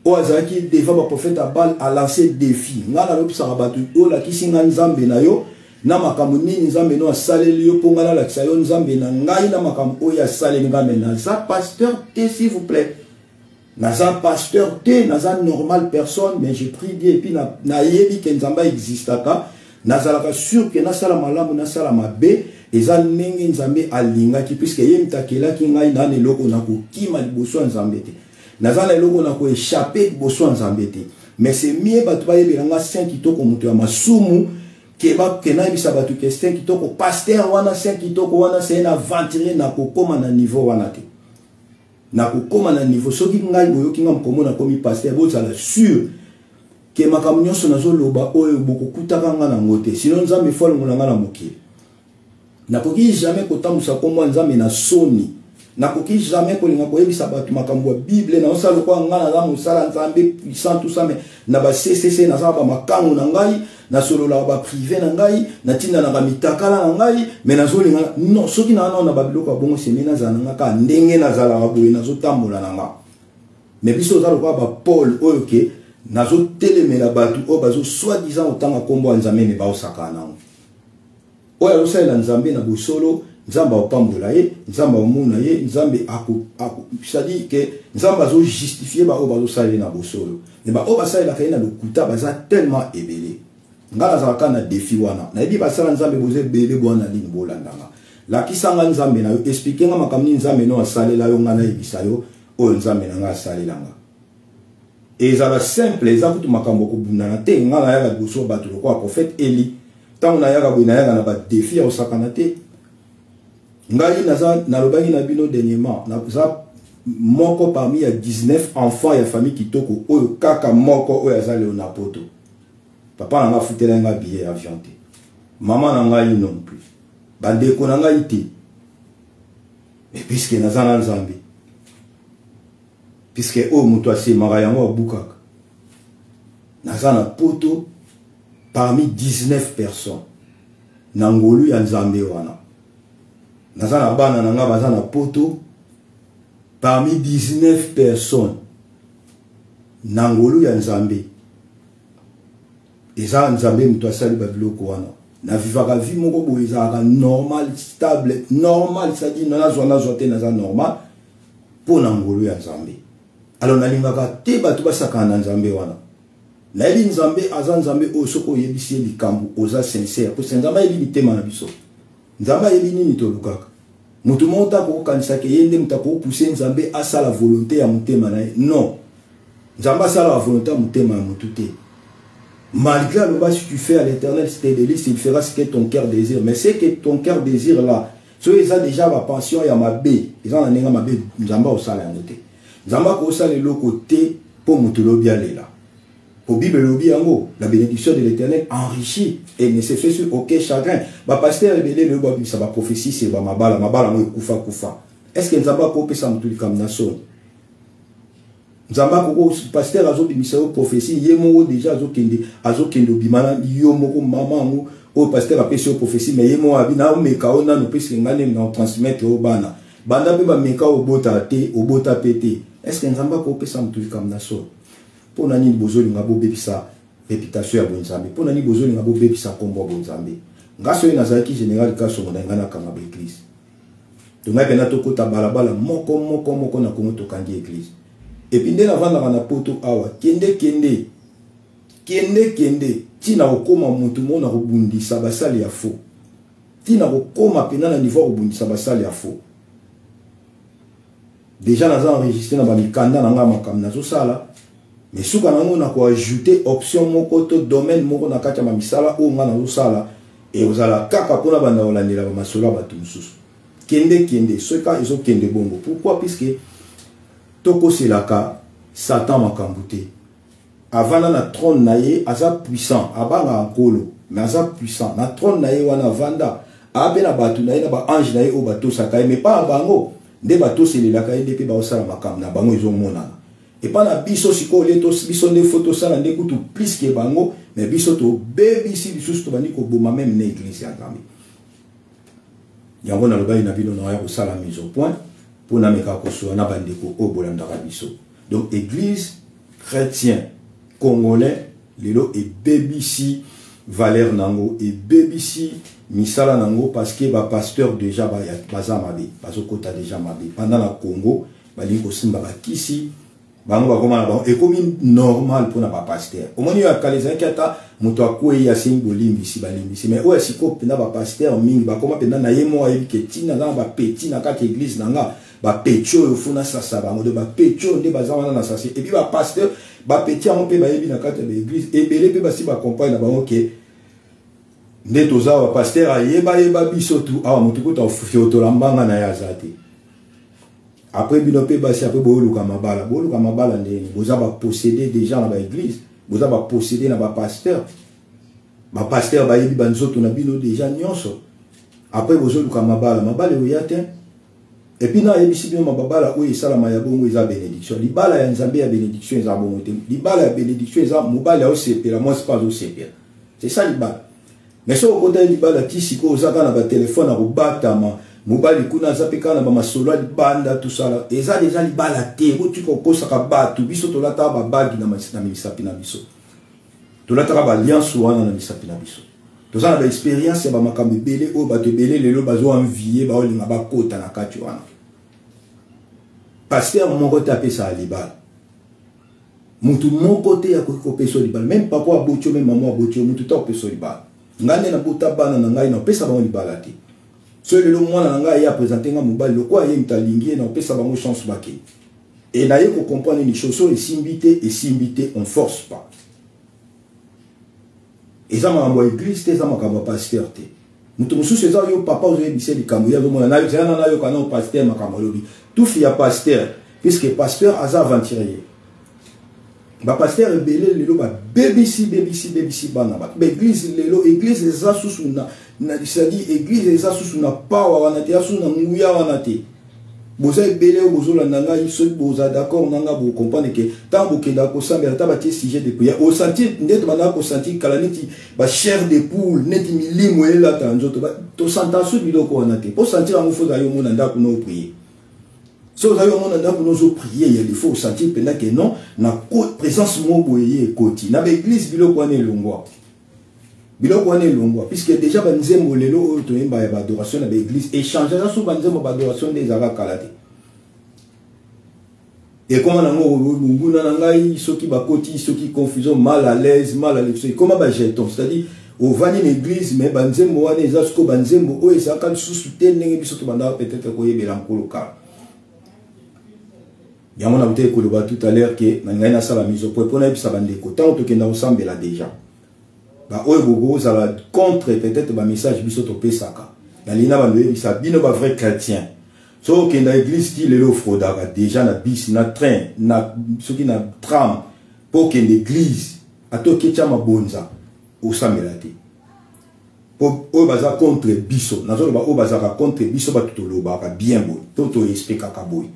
o azaki devant ba prophète Abal a lancé défi. Ngala lo pisa ba tu o la kisinga nzambe na yo na makambo nini nzambe no asaleli yo ponga na lakisa yo nzambe na ngai na makambo oyo asaleli ngambe na za pasteur te s'il vous plaît. Naza pasteur te naza normal personne mais j'ai pris Dieu et puis na yebi ke nzamba existaka nazalaka sûr que na sala malamu na sala mabe eza ndenge nzambe alingaki puisque ye mtakelaki ngai na eloko na kokima liboso ya nzambe te naza na eloko na ko échapper liboso ya nzambe te mais c'est mieux bato bayebelanga saint kitoko moto ya masumu keba kena bisa bato ke saint kitoko pasteur wana saint kitoko wana c'est un aventurier na kokoma na niveau wana te na kokoma na niveau soki ngai boyoki nga mkomona komi pasteur bozala sûr ke makambo nyonso nazoloba oyo bokokutaka nga nango te sinon nzambe folongola nga na mokili nakoki jamais kotambusa komwa nzambe na soni nakoki jamais kolinga koyebisa bato makambo ya bible na osala kwa nga naza mosala nzambe puissant tout ça mais na ba CCC naza ba makango na ngai na solola ba privé na ngai na tinda na mitakala na ngai mais nazolinga non soki na na ba biloko bongo semena za nga ka ndenge nazala ba boye nazotambola na nga mais biso za lokwa ba Paul oyo ke nazotelemela bato o bazo soi-disant otanga kombo nzambe me ba osaka nango oyo osala nzambe na bosolo nzamba opambola ye nzamba omuna ye nzambe ako c'est-à-dire que nzamba zo justifier ba o bazo sala na bosolo ne ba o basala la kaina lokuta baza tellement ebelé ngala za kana défi wana na yebi basala nzambe boze bele bwana lini bolandanga la kisanga nzambe na yo expliquer nga makamni nzambe no asalela yo ngana yebisa yo o nzambe na nga asalelanga ezala simple eza kutu makambo kobundana te ngala ya boso bato lokwa prophète Eli tango na yaka boina yaka na ba défi ya osakana te ngai naza nalobaki na bino dernièrement naza moko parmi ya 19 enfants ya famille kitoko oyo kaka moko oyo aza leo na poto papa nanga futela nga billet avion te maman na ngai non plus bandeko na ngai te mais puisque naza na nzambe puisque o muto asemaka yango abukaka naza na poto parmi 19 personnes na ngolu ya nzambe wana naza na bana na nga baza na poto parmi 19 personnes na ngolu ya nzambe eza nzambe muto asali babiloko wana na vivaka vie moko boye ezalaka normal stable normal c'est-à-dire nazwa te naza normal mpo na ngolu ya nzambe alors nalingaka te bato basakana na nzambe wana nayebi nzambe aza nzambe oyo soki oyebisi ye likambo oza sincere po se nzambe ayebi mitema na biso nzambe ayebi nini tolukaka moto moko ta kokokanisaki ye nde moto akokopuse nzambe asala volonté ya motema na ye non nzambe asala volonté ya motema ya motu te malgré le bas si tu fais à l'Éternel tes délices il fera ce que ton cœur désire mais c'est que ton cœur désire là so eza déjà ma pension ya mabe eza na ndenge mabe nzambe osala yango te nzambe akosala eloko te mpo moto lobi alela Pour Bible lobby yango, la bénédiction de l'Éternel enrichit et ne se fait sur aucun chagrin. Ba pasteur belé le ba ça va prophétie c'est ba mabala mo kufa. Est-ce que nzamba ko pesa mutuli kam nason? Nzamba ko pasteur azo bimisa prophétie yemo déjà azo kende bimana yo moko mama ngo o pasteur a pesa prophétie mais yemo abina o meka ona no pesa ngane na transmettre au bana. Banda pe ba meka o bota pété. Est-ce que nzamba ko pesa mutuli kam nason? Pour nani bozoli ngabo bebisa réputation ya bonzambe pour nani bozoli ngabo bebisa kombo bonzambe ngaso ina zaki général kaso ngana kanga ba église donc ngapena to kota balabala moko na kongo to kangi église et puis ndena vanda na poto awa kende tina okoma mutu mona robundisa basali ya faux tina okoma pena na niveau robundisa basali ya faux déjà naza enregistré na ba mikanda na ngama kam nazo sala. Mais si on a ajouté option moko to domaine moko na kati ya misala o nga na usala et ozala kaka pona banda olandela ba masolo ba tumsusu kende ce cas ils ont kende bongo pourquoi puisque toko selaka Satan makambute avant na trône naye aza puissant abanga nkolo mais aza puissant na trône naye wana vanda abena batu naye na ba ange naye o bato saka mais pas bango nde bato selelaka ende pe ba osala makam na bango ils ont monana. Et pas na biso siko leto biso des photos ça na kutu plus que bango mais biso to baby si biso to bani ko boma même na église ya ngambi yango na loba ina bino na ya ko sala mise au point pour na meka ko so na bandeko o bolanda biso donc église chrétien congolais lelo et BBC valeur nango et BBC misala nango parce que ba pasteur déjà ba ya bazamabe bazokota déjà mabe pendant la Congo bali ko simba ba kisi bango bakoma na ekomi normal pour na ba pasteur omoni ya kaleza kata muto akwe ya simbo limbisi balimbisi mais o asiko pena ba pasteur mingi bakoma pena na yemo ayebi ke tina na ba petit na kati église nanga ba pecho ofuna sasa bango de ba pecho nde bazawana na sasa et puis ba pasteur ba petit amon pe ba yebi na kati de église et belé pe ba si ba compagne na bango ke nde toza ba pasteur ayeba biso tu awa mutu ko ta fioto lambanga na ya zati. Après binope basi après boluka mabala ndeni boza ba posséder déjà na ba église boza ba posséder na ba pasteur ba yebi banzoto na bino déjà nyonso après bozoluka mabala oyate et puis na yebi si bino mabala o esala maya bongo eza bénédiction libala ya nzambe ya bénédiction eza bongo te libala ya bénédiction eza mobala o sepela moi c'est pas o sepela c'est ça libala mais so ko ta libala kisiko ozaka na ba téléphone na robatama mobali kuna zapeka na ba masolo banda tout ça eza déjà libala te bo tu ko kosa ka batu biso to lata ba bagi na misapi na biso to lata ba alliance wana na misapi na biso to za ba expérience ba makambe belé o ba te belé lelo bazo envier ba olinga ba kota na kati wana pasteur mon côté apesa libala mutu mon côté ya ko peso libala même papa abocho même maman abocho mutu to peso libala ngane na buta bana na ngai na pesa ba libala te. Celui le mois nanga ya présenté nga mobile le quoi yé mtalingi na pesa bango chance baki et na yeko comprendre les choses et simbité on force pas et ça m'a envoyé église te ça m'a kamba pasteur te mutu mususu za yo papa ozo yebise likambo ya mona na yo kana pasteur makamba lobi tout fi ya pasteur puisque pasteur aza aventurier ba pasteur belé lelo ba BBC bana ba église lelo église za susu na disadi église eza susu na pawa wana te asu na nguya wana te boza belé bozola nanga iso boza d'accord nanga bo comprendre que tant bokenda ko sambela ta ba tie sujet de prière au sentir ndeto bana ko sentir kalaniti ba chair de poule neti milimo ela ta nzoto ba to santa su biloko wana te pour sentir en faut d'ailleurs mon ndako no prier. Si vous avez un monde où nous prier, il faut sentir que non, na présence moboye koti. Na l'église bilo kwane longwa. Bilo kwane longwa puisque déjà banzembo lelo to yemba ya adoration na l'église échanger ça sous banzembo adoration des ara kalate. Et comment na ngo nguna na ngai soki bakoti soki confusion mal à l'aise comment ba jeton c'est-à-dire au vani l'église mais banzembo wana ezasko banzembo o ezaka sous tenenge biso to banda peut-être ko yebela nkoloka. Yamon a été tout à l'heure que Nangana sala mise au point pour n'aller s'abander tant que nous ensemble là déjà. Bah oi bobo ça va contre peut-être un message bisoto pesaka. Na lina ba lebi ça bino ba vrai chrétien. So que na église qui le froda déjà na bis na train na ce qui na tram pour que l'église atoke tia mabonza osambela te po o baza contre biso nazo ba o baza contre biso batutoloba ka bien boy toto explique ka boy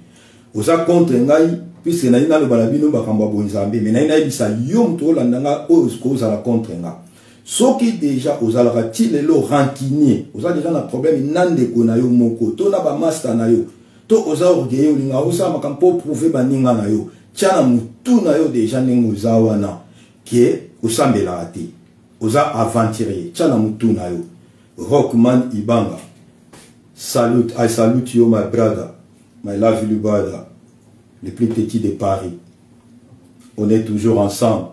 oza contre ngai puisque na ina lo bala bino bakamba bonzambe mais na ina bisa yo mto landanga o ko za contre nga soki déjà ozalaka ti lelo rancunier oza déjà na problème nande ko na yo moko to na ba master na yo to oza orgueilleux linga osa makampo prouver baninga na yo tia na mutu na yo déjà ningo za wana ke osambela ate oza aventurier tia na mutu na yo Rockman Ibanga salute, I salute you my brother, my lovely brother, le plus petit de Paris. On est toujours ensemble.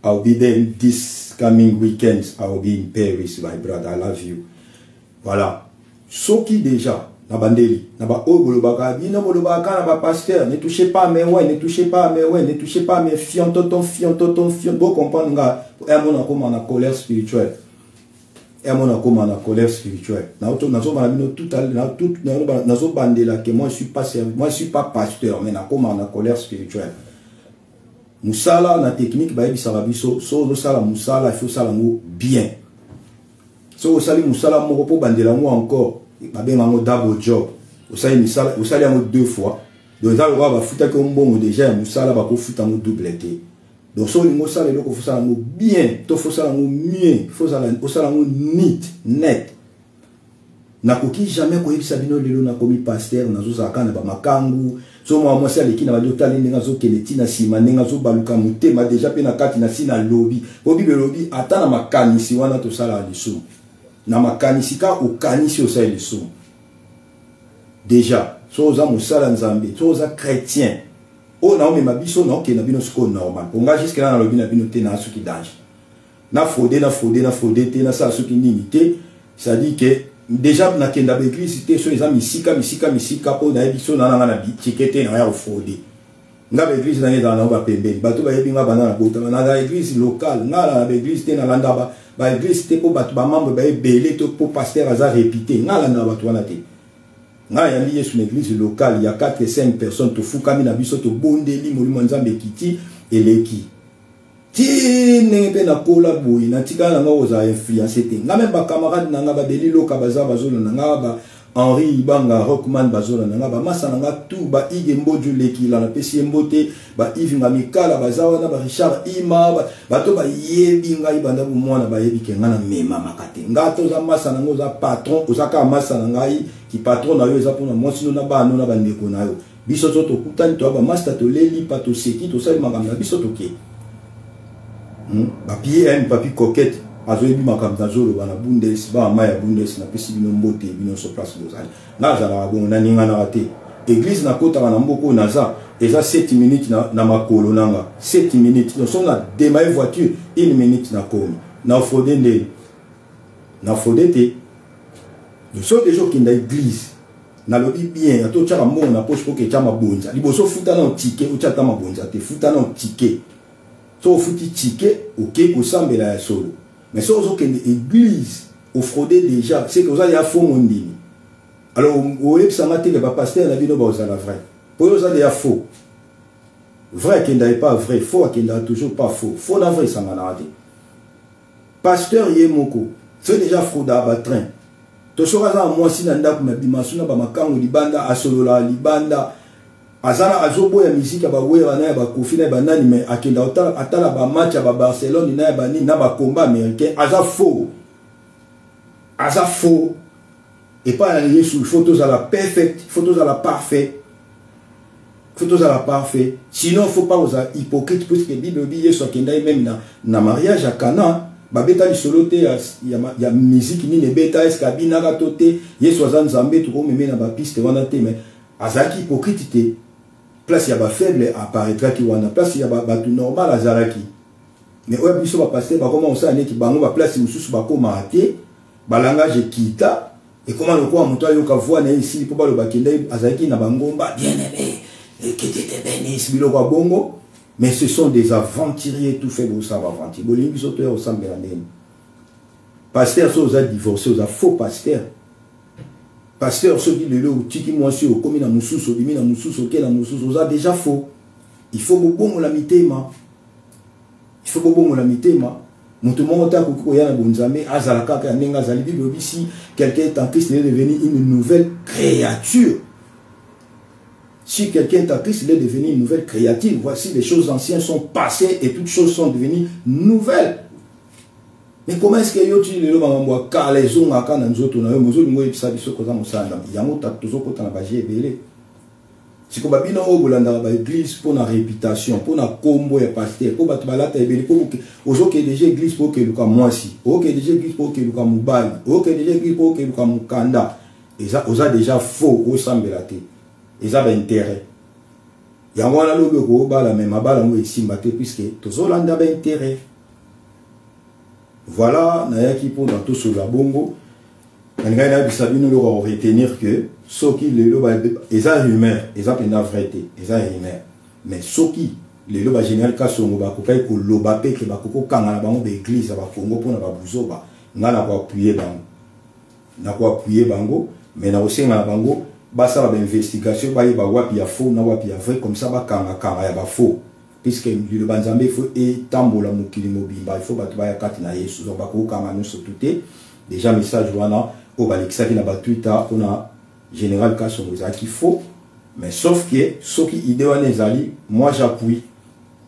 I'll be there this coming weekends. I'll be in Paris, my brother. I love you. Voilà. Soki déjà, na bandeli, na ba ogolobaka, bino bolobaka na ba pasteur, ne touchez pas mes ouais, ne touchez pas mes ouais, ne touchez pas mes fion. Bon comprendre nga, un mon encore en colère spirituelle. Un mon encore en colère spirituelle. Na auto na zo bino tout à l'heure, tout na zo bandela que moi je suis pas pasteur, mais na comme en colère spirituelle. Musala na technique ba ebisa biso so lo sala musala il faut sala ngo bien. So osali musala moko po bandela ngo encore ba benga ngo double job. Osali musala osali ngo deux fois. Donc ça va futa ko mbongo déjà musala ba ko futa ngo double té. Donc so lingo sala loko faut sala ngo bien, to faut sala ngo mieux, faut sala ngo net. Na koki jamais ko ebisa bino lelo na komi pasteur na zo zakana ba makangu. So moi c'est l'équipe na badota linga zo keleti na sima ninga zo baluka mutema déjà pe na kati na sina lobby obi be lobby ata na makanisi wana to sala liso na makanisi ka okanisi o sala liso déjà so za musala nzambe so za chrétien o na o me mabiso na ke na bino sko normal ponga jusque là na lobby na bino te na suki danger na frauder te na sa suki nimité ça dit que déjà na kenda l'église te so eza misika po na biso na nga na bitikete na ya frauder nga l'église na ngeza na ba pembeni bato ba yebinga bana na bota na l'église locale nga na l'église te na landa ba église te po bato ba membre ba ebele to po pasteur aza répété nga la na bato wana te nga ya lié sur l'église locale il y a 4 et 5 personnes to fukami na biso to bondeli molimo nzambe kiti eleki ti pe na kola boy na tika na ngoza influencer te nga même ba camarade na nga ba belilo ka baza bazolo na nga ba Henri Ibanga Rockman bazolo na nga ba masa na nga tout ba ige mboju leki la na pesi mbote ba Yves Ngamikala bazawa na ba Richard Ima ba to ba yebi nga ibanda bu mwana ba yebi ke nga na mema makate nga to za masa na ngoza patron osaka masa na ngai ki patron na yo eza pona mwasi na ba no na ba ndeko na yo biso to kutani to ba master to leli pato seki to sali magamba biso to ke papier un papier coquette azoyebi makamta zolo bana bundes ba maya bundes na pesi bino mbote bino so place bozali na zala bongo na ninga na raté église na kota na mboko na za eza 7 minutes na makolo nanga 7 minutes donc on a démarré voiture 1 minute na komi na fodé ndé na fodé te le so des jours qui na église na lobi bien ato tchaka mbongo na poche pour que tchama bonza liboso futa na ticket ou tchata ma bonza te futa na ticket so futi ticket ok ko sambela ya solo mais so zo que l'église au fraudé déjà c'est que vous allez à faux mondini alors au epsanga te le pasteur na bino ba osala vrai pour vous allez à faux vrai qui n'est pas vrai faux qui n'est toujours pas faux faux na vrai sanga na te pasteur yemoko c'est déjà frauda ba train to so kaza moi si na ndako mabima suna ba makangu libanda asolola libanda azala azoboya musique ba wera na ba kofi na ba nani mais akenda atala ba match ba Barcelone na ba ni na ba combat américain aza faux et pas aller sur photos à la perfect photos à la parfait sinon faut pas aux hypocrite parce que Bible dit Yesu akenda même na mariage à Cana ba beta li solo te ya musique ni ne beta est kabina ka tote Yesu azan nzambe to ko meme na ba piste wana te mais azaki hypocrite te place ya ba faible apparaîtra qui wana place ya ba tout normal azaraki mais oya biso ba passer ba comment on ça neti bango ba place mususu ba koma ate ba langage kita et comment le quoi muto yo ka voix na ici pour ba le bakende azaraki na bangomba bien aimé et qui était béni sibilo kwa bongo mais ce sont des aventuriers tout fait pour ça aventurier bolingi biso to au sambela ndeni pasteur so za divorcé aux faux pasteur pasteur ceux qui le tiki moi sur au commis na mususu bimi na mususu ke na mususu ça déjà faux il faut beaucoup la mitema Il faut que vous la mitema. Si quelqu'un est en Christ, il est devenu une nouvelle créature. Si quelqu'un est en Christ, il est devenu une nouvelle créature. Voici, les choses anciennes sont passées et toutes choses sont devenues nouvelles. Mais comment est-ce que tu les si vous avez une église pour la réputation, pour la combo et pasteur, pour la église pour que déjà église pour que le cas moi si, ok déjà église pour que le cas mobile, ok déjà église pour que le cas mukanda, et ça vous a déjà faux au sambelate, et ça a intérêt. Il y a un lobe au bas la même bala moi ici mbaté puisque tous les Hollandais ont intérêt. Voilà, naya qui pour dans tout sur la bongo. On va retenir que ce qui les lois, ils ont rumeur, ils ont une vérité, ils ont rumeur. Mais ce qui les lois général cas sont au bakokai ko lobapé que bakoko kangala bango d'église à Congo pour na babuzoba, na quoi appuyer bango, na quoi appuyer bango, mais na aussi na bango, basa ba investigation ba yeba wapi ya faux na wapi ya vrai comme ça ba kanga ya ba faux. Puisque le banzambe il faut etambola mukili mobimba, il faut battu ba yakati na Yesu, donc bakoko kanga nous se touter. Déjà message wana au balexaki na Twitter on a général Kasongo qui faut mais sauf que ce qui idéal ezali moi j'appuie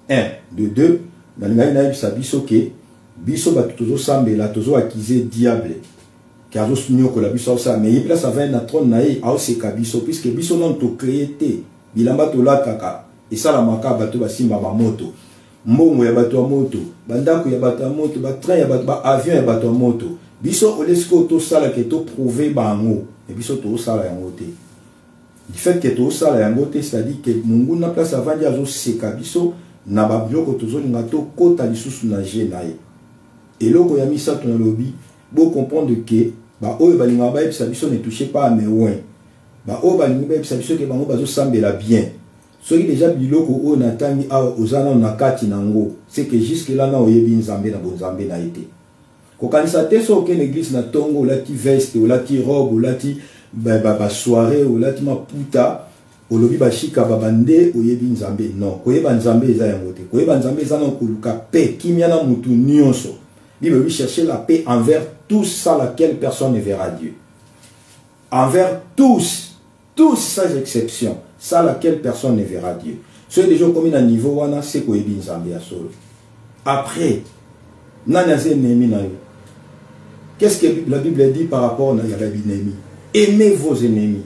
1 de 2 dans les na bisa biso ke biso ba tozo sambela tozo accuser diable car zo sunyo ko la biso ça mais il place avec na trône na e au se kabiso puisque biso non to créé bilamba to la kaka et ça la maka bato ba simba ba moto mbongo ya bato ya moto bandako ya bato ya moto ba train ya bato ba avion ya bato ya moto biso olesko to sala ke to prouver bango et biso to sala yango te du fait que to sala yango te c'est-à-dire que mungu na place avant dia zo seka biso na ba bioko to zo linga to kota lisusu na jenaye et loko ya misa to na lobby bo comprendre que ba oyo ba linga ba ebisa biso ne touchez pas à mes ouin ba oyo ba linga ba ebisa biso ke bango bazo sambela bien soki déjà biloko oyo na tangi a ozana na kati nango c'est que jusque là na oyebi nzambe na bonzambe na été. Quand ça te so que l'église na tongo la ti veste ou la ti robe ou la ti ba soirée ou la ti ma puta ou lobi ba shika ba bande ou yebi nzambe non ko yeba nzambe eza yango te ko yeba nzambe eza na koluka paix kimia na mutu nyonso Bible lui chercher la paix envers tous sans laquelle personne ne verra Dieu envers tous sans exception sans laquelle personne ne verra Dieu ceux des gens comme un niveau wana c'est ko yebi nzambe ya solo après nanaze nemi na yo. Qu'est-ce que la Bible dit par rapport à l'ennemi? Aimez vos ennemis.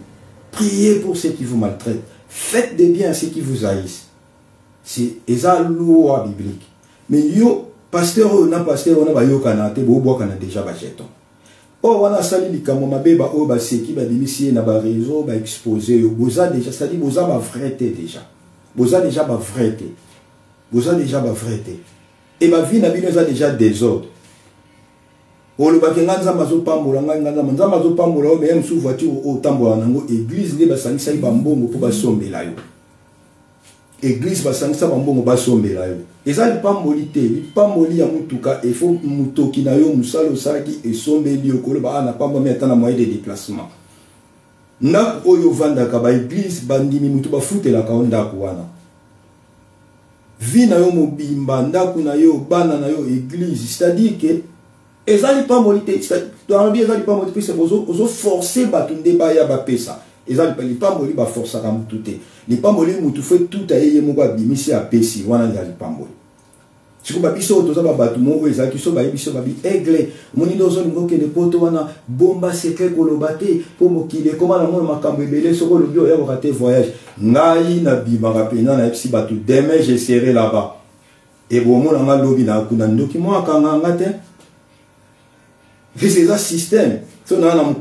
Priez pour ceux qui vous maltraitent. Faites des biens à ceux qui vous haïssent. C'est la loi biblique. Mais yo, pasteur, on a yo kanate, bo kana déjà bajeton. Oh, on a sali li kamo mabe ba o ba seki ba bimisi na ba réseau ba exposer yo. Boza déjà, c'est-à-dire boza ba vérité déjà. Boza déjà ba vérité. Boza déjà ba vérité. Et ma vie n'a déjà désordre. O le bakenganza mazo pambola nganga mazo pambola mais même sous voiture au tambola nango église ne basangisa bambongo pour basombela yo église basangisa bambongo basombela yo ezali pamboli te pamboli ya mutuka il faut mutoki na yo musalo saki et sombeli yo ko ba na pamba mais atana moyen de déplacement na oyo vanda ka ba église bandimi mutu ba futela ka onda ko wana vie na yo mobimba ndako na yo bana na yo église c'est-à-dire que ezali pas molité dans bien ezali pas molité c'est ozo forcer batunde ba ya ba pesa ezali pas moli ba forcer ka mutute li pas moli mutu fait tout ayeye moko abimisi a pesi wana ezali pas moli siko ba biso to za ba batu mo ezali so ba biso ba bi aigle moni dozo ngo ke ne poto wana bomba secret kolobate po mokile koma na mo makambo ebele soko lo bio ya raté voyage ngai na bima rapena na epsi batu demain je serai là-bas et bon mo na lobi na kuna ndoki mo akanga ngate. C'est un système. Si on a un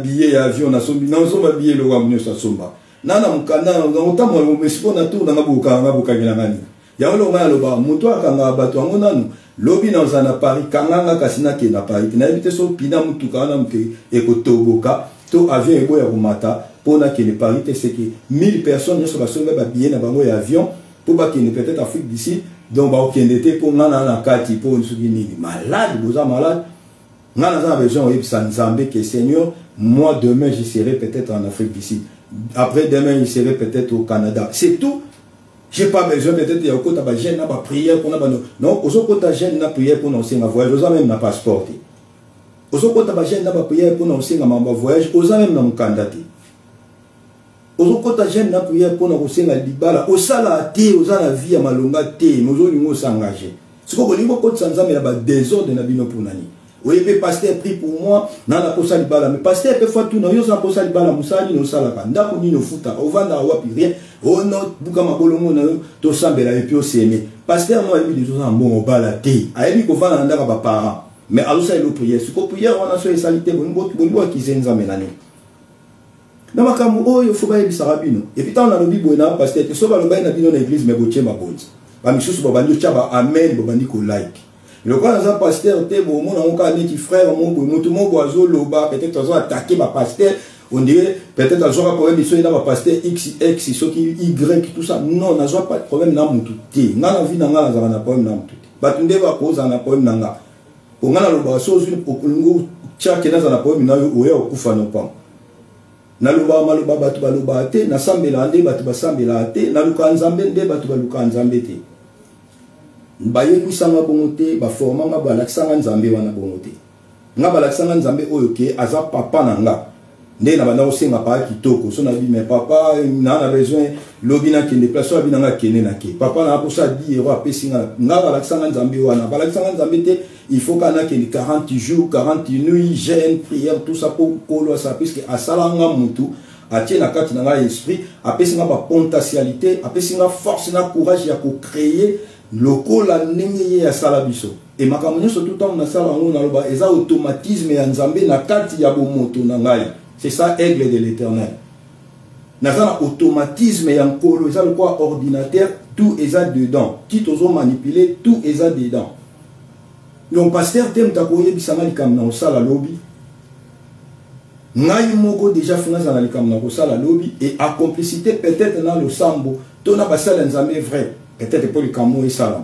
billet d'avion, on a un billet de l'avion, on a un mais si on a tout, on a un ya lo nga lo ba muto akanga bato ngo nanu lobi na uzana Paris kanganga kasina ke na Paris na ebite so pina mutu kana mke ekotoboka to avion ebo ya komata pona ke ne Paris te c'est que 1000 personnes ne sont ba billet na bango ya avion pour ba ke ne peut-être Afrique d'ici donc ba okendete pour ngana na kati pour nsuki nini malade boza malade ngana za besoin yebisa nzambe que Seigneur moi demain je serai peut-être en Afrique d'ici après demain je serai peut-être au Canada c'est tout. J'ai pas besoin peut-être de côté ba jeune na ba prière pour na ba non ozo kota jeune na prière pour na osenga voyage oza même na passeport ozo kota ba jeune na ba prière pour na osenga mamba voyage oza même na mukanda te ozo kota jeune na prière pour na osenga libala osala te oza na vie ya malonga te mozo lingo s'engager siko bolingo kota nzambe na ba désordre na bino pour nani oui mais pasteur prie pour moi na na posa libala mais pasteur peut fois tout na yo za posa libala musali no sala ka ndako ni no futa ovanda wapi rien oh non buka mabolongo na yo to sambela et puis o seme pasteur moi lui des gens bon bala te ayebi ko vana ndaka ba parents mais alusa ilo prière siko prière wana so esalite bongo ki zenza menani na makamu oyo fo ba yebisa rabino et puis tant na lobi bona pasteur te so ba loba na bino na église mais boche mabonzi ba misusu ba bandio chaba amen ba bandi ko like le quoi dans un pasteur te bon mon onka neki frère mon mutu mon boiseau loba peut-être ils ont attaqué ma pasteur on dirait peut-être ils ont un problème ils sont dans ma pasteur x ceux qui y tout ça non n'a pas de problème na mutu te na vie na ngala za na problème na mutu ba tunde ba ko za na problème na nga o ngala loba so zuni pokungu chake na za na problème na yo oya okufa no pa na loba maloba batu ba loba te na sambela ande batu ba sambela te na luka nzambe nde batu ba luka nzambe te baye kusanga bongote ba formanga ba laksanga nzambe wana bongote nga ba laksanga nzambe oyo ke aza papa na nga nde na bana osenga pa kitoko so na bi mais papa na besoin lobina ki ne place abina nga kene na ke papa na ko sa di ero apesinga nga ba laksanga nzambe wana ba laksanga nzambe te il faut kana ke 40 jours 40 nuits jeûne prière tout ça pour kolo ça puisque asalanga mutu atie na kati na nga esprit apesinga ba potentialité apesinga force na courage ya ko créer lokola ndenge ya sala biso et makambo nyonso tout temps na sala ngo na loba eza automatisme ya nzambe na kati ya bomoto na ngai c'est ça aigle de l'Éternel na zana automatisme ya nkolo eza quoi ordinateur tout eza dedans qui tozo manipuler tout eza dedans donc pasteur tem takoye bisanga likam na osala lobi ngai moko déjà funa za na likam na osala lobi et à complicité peut-être na le sambo to na basala nzambe vrai peut-être pour le camo et ça.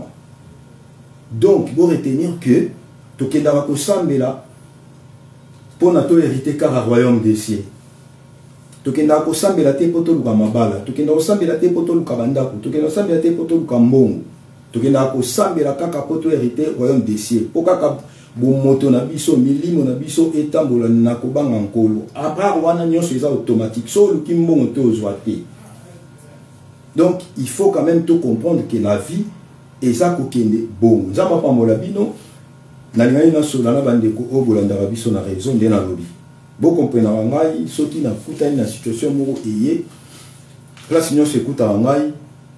Donc, il faut retenir que tout ce qui est là pour notre hériter car le royaume des cieux. Tout ce qui est là pour tout le mabala, tout ce qui est là pour tout le kabandako, tout ce qui est là pour tout le kambongo, tout ce qui est là pour tout hériter le royaume des cieux. Pourquoi bon moto na biso milimo na biso etambola na kobanga nkolo. Après wana nyonso eza automatique. So le kimbongo to ozwate. Donc, il faut quand même tout comprendre que la vie est ça qui est bon. Nous avons pas mal bino. Na linga ina so na bandeko obolanda biso na raison de na lobby. Bo comprendre ngai soki na futa na situation moko eye. Place nous s'écoute à ngai,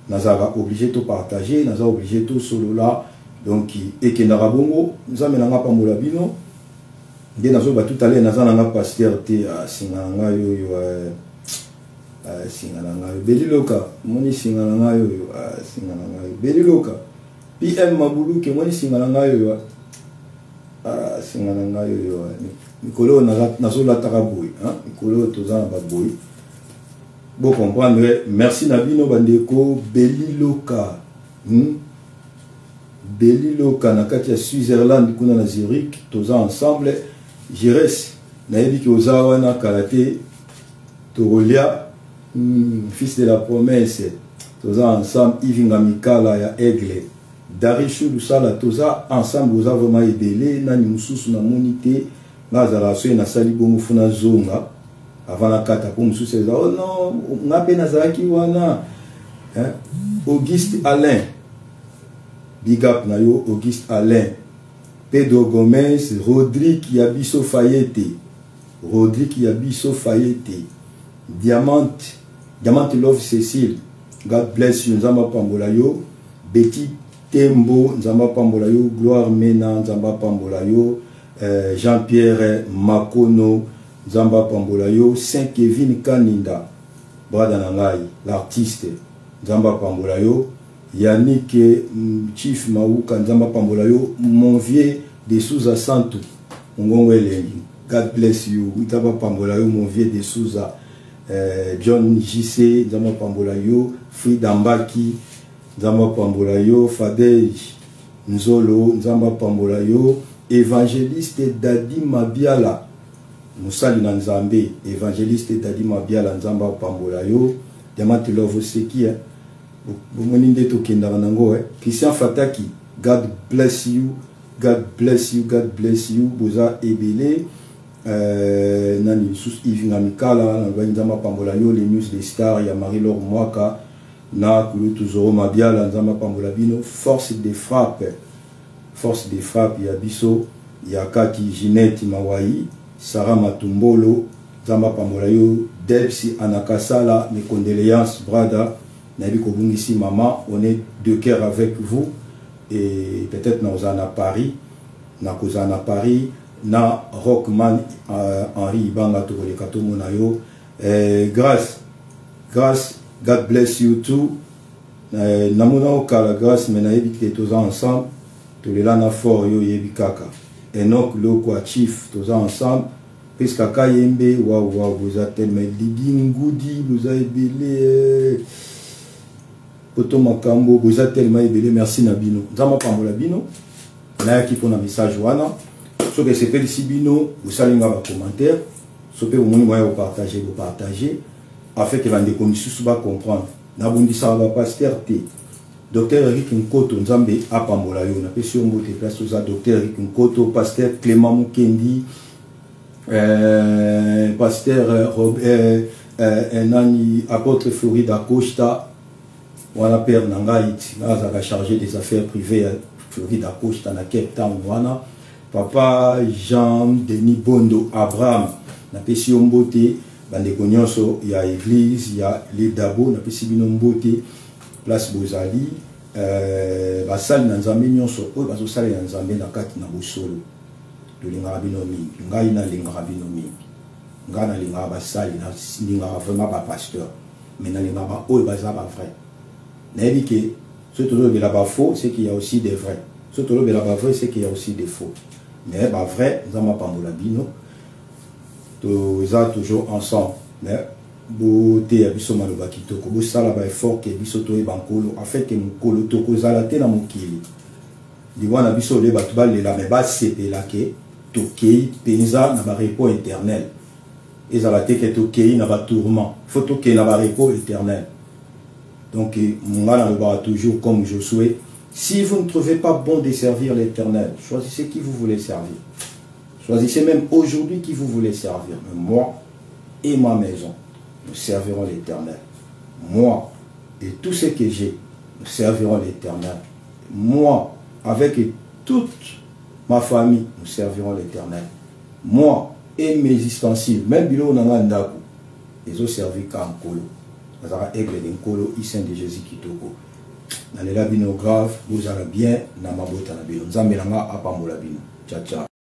nazara obligé de partager, nazara obligé de solo là. Donc et que na rabongo, nous amenanga pas mal bino. Nde nazo ba tout à l'heure nazana nga pasteur te a singanga yo singalanga beliloka moni singalanga yo singalanga beliloka PM mabulu ke moni singalanga yo singalanga yo mikolo na zola taraboy hein mikolo tozana ba boy bon comprendre merci na bino bandeko beliloka beliloka na kati ya Switzerland kuna na Zurich toza ensemble Jires na yebi ki ozawa na karate Torolia fils de la promesse toza ensemble Ivinga Mikala ya Aigle Darishu Lusala toza ensemble oza vraiment ebele nani mususu na monité nazala so na sali bongo funa zonga avant la kata pour mususu eza oh non ngape nazalaki wana Auguste Alain big up na yo Auguste Alain Pedro Gomez Rodrigue Yabiso Fayete Diamant Love Cécile, God bless you, Nzamba Pambola yo. Betty Tembo, Nzamba Pambola yo. Gloire Mena, Nzamba Pambola yo. Jean-Pierre Makono, Nzamba Pambola yo. Saint Kevin Kaninda, Brada Nangai, l'artiste, Nzamba Pambola yo. Yannick Chief Maouka, Nzamba Pambola yo. Mon vieux de Souza Santou, God bless you, Nzamba Pambola yo, mon vieux de Souza. John JC, Nzamba Pambola yo, Frida Mbaki, Nzamba Pambola yo, Fadej Nzolo, Nzamba Pambola yo, évangéliste Dadi Mabiala, Moussali Nzambe, évangéliste Dadi Mabiala, Nzamba Pambola yo, Diamant Love Seki, Bomoninde to kendara nango Christian Fataki, God bless you, God bless you, God bless you. Boza ebele nani sous Yves Ngamikala na banzama pambola yo les news des stars ya Marie-Laure Mwaka na kulutu zoro mabiala nzama pambola bino force de frappe ya biso ya kaki Ginette Mawai Sarah Matumbolo nzama pambola yo Debsi Anakasala mes condoléances brother nabi kobungisi maman on est de cœur avec vous et peut-être nous en à Paris na Rockman Henri Ibanga to le katomo na yo grâce God bless you too namona okala grâce mena yebi tous ensemble to le lana fort yo yebi kaka Enoch Loko Chief tous ensemble puisque Kayembe waouh vous êtes tellement ligingudi vous avez belé Poto Makambo vous êtes tellement belé merci Nabino nzama pambola bino na qui pour un message wana ce que c'est ici bino vous allez nga ba commentaire ce que vous moyen partager afin que les commissions soient comprendre na bondisa ba pasteur T docteur Eric Nkoto nzambe apambola yo na pesi ombo te place aux docteur Eric Nkoto pasteur Clément Mukendi pasteur nani apôtre Florida Costa wana père nangaït na chargé des affaires privées Florida Costa na Cape Town wana papa Jean Denis Bondo Abraham na pesi ombote bandeko nyonso ya église ya les dabo na pesi bino mbote place Bozali basali na nzambe nyonso oyo bazosala ya nzambe na kati na bosolo tolingaka bino mingi ngai nalingaka bino mingi ngai nalingaka basali nalingaka vraiment bapasteur mais nalingaka baoyo baza bavrai nayebi ke soki tolobela bafaux c'est qu'il y a aussi des vrais soki tolobela bavrai c'est qu'il y a aussi des faux mais bavrai nzambe apambola bino toza toujours ensemble mais beauté ya biso maloba kitoko bosala ba effort ke biso toyeba nkolo afin ke mokolo tokozala te na mokili liwana biso le bato balela me basepela ke tokei mpenza na barepos éternel ezala te ke tokei na batourment faut tokei na barepos éternel. Donc moi nalobaka toujours comme Josué, si vous ne trouvez pas bon de servir l'Éternel, choisissez qui vous voulez servir. Choisissez même aujourd'hui qui vous voulez servir. Mais moi et ma maison, nous servirons l'Éternel. Moi et tout ce que j'ai, nous servirons l'Éternel. Moi, avec toute ma famille, nous servirons l'Éternel. Moi et mes ustensiles, même bilo nangandaku, ils ont servi qu'à Nkolo. Nazara aigle de Nkolo, Isen de Jésus Kitoko. Nalela bino grave, vous allez bien, namabota na bino. Nzambe nanga apambola bino. Ciao ciao.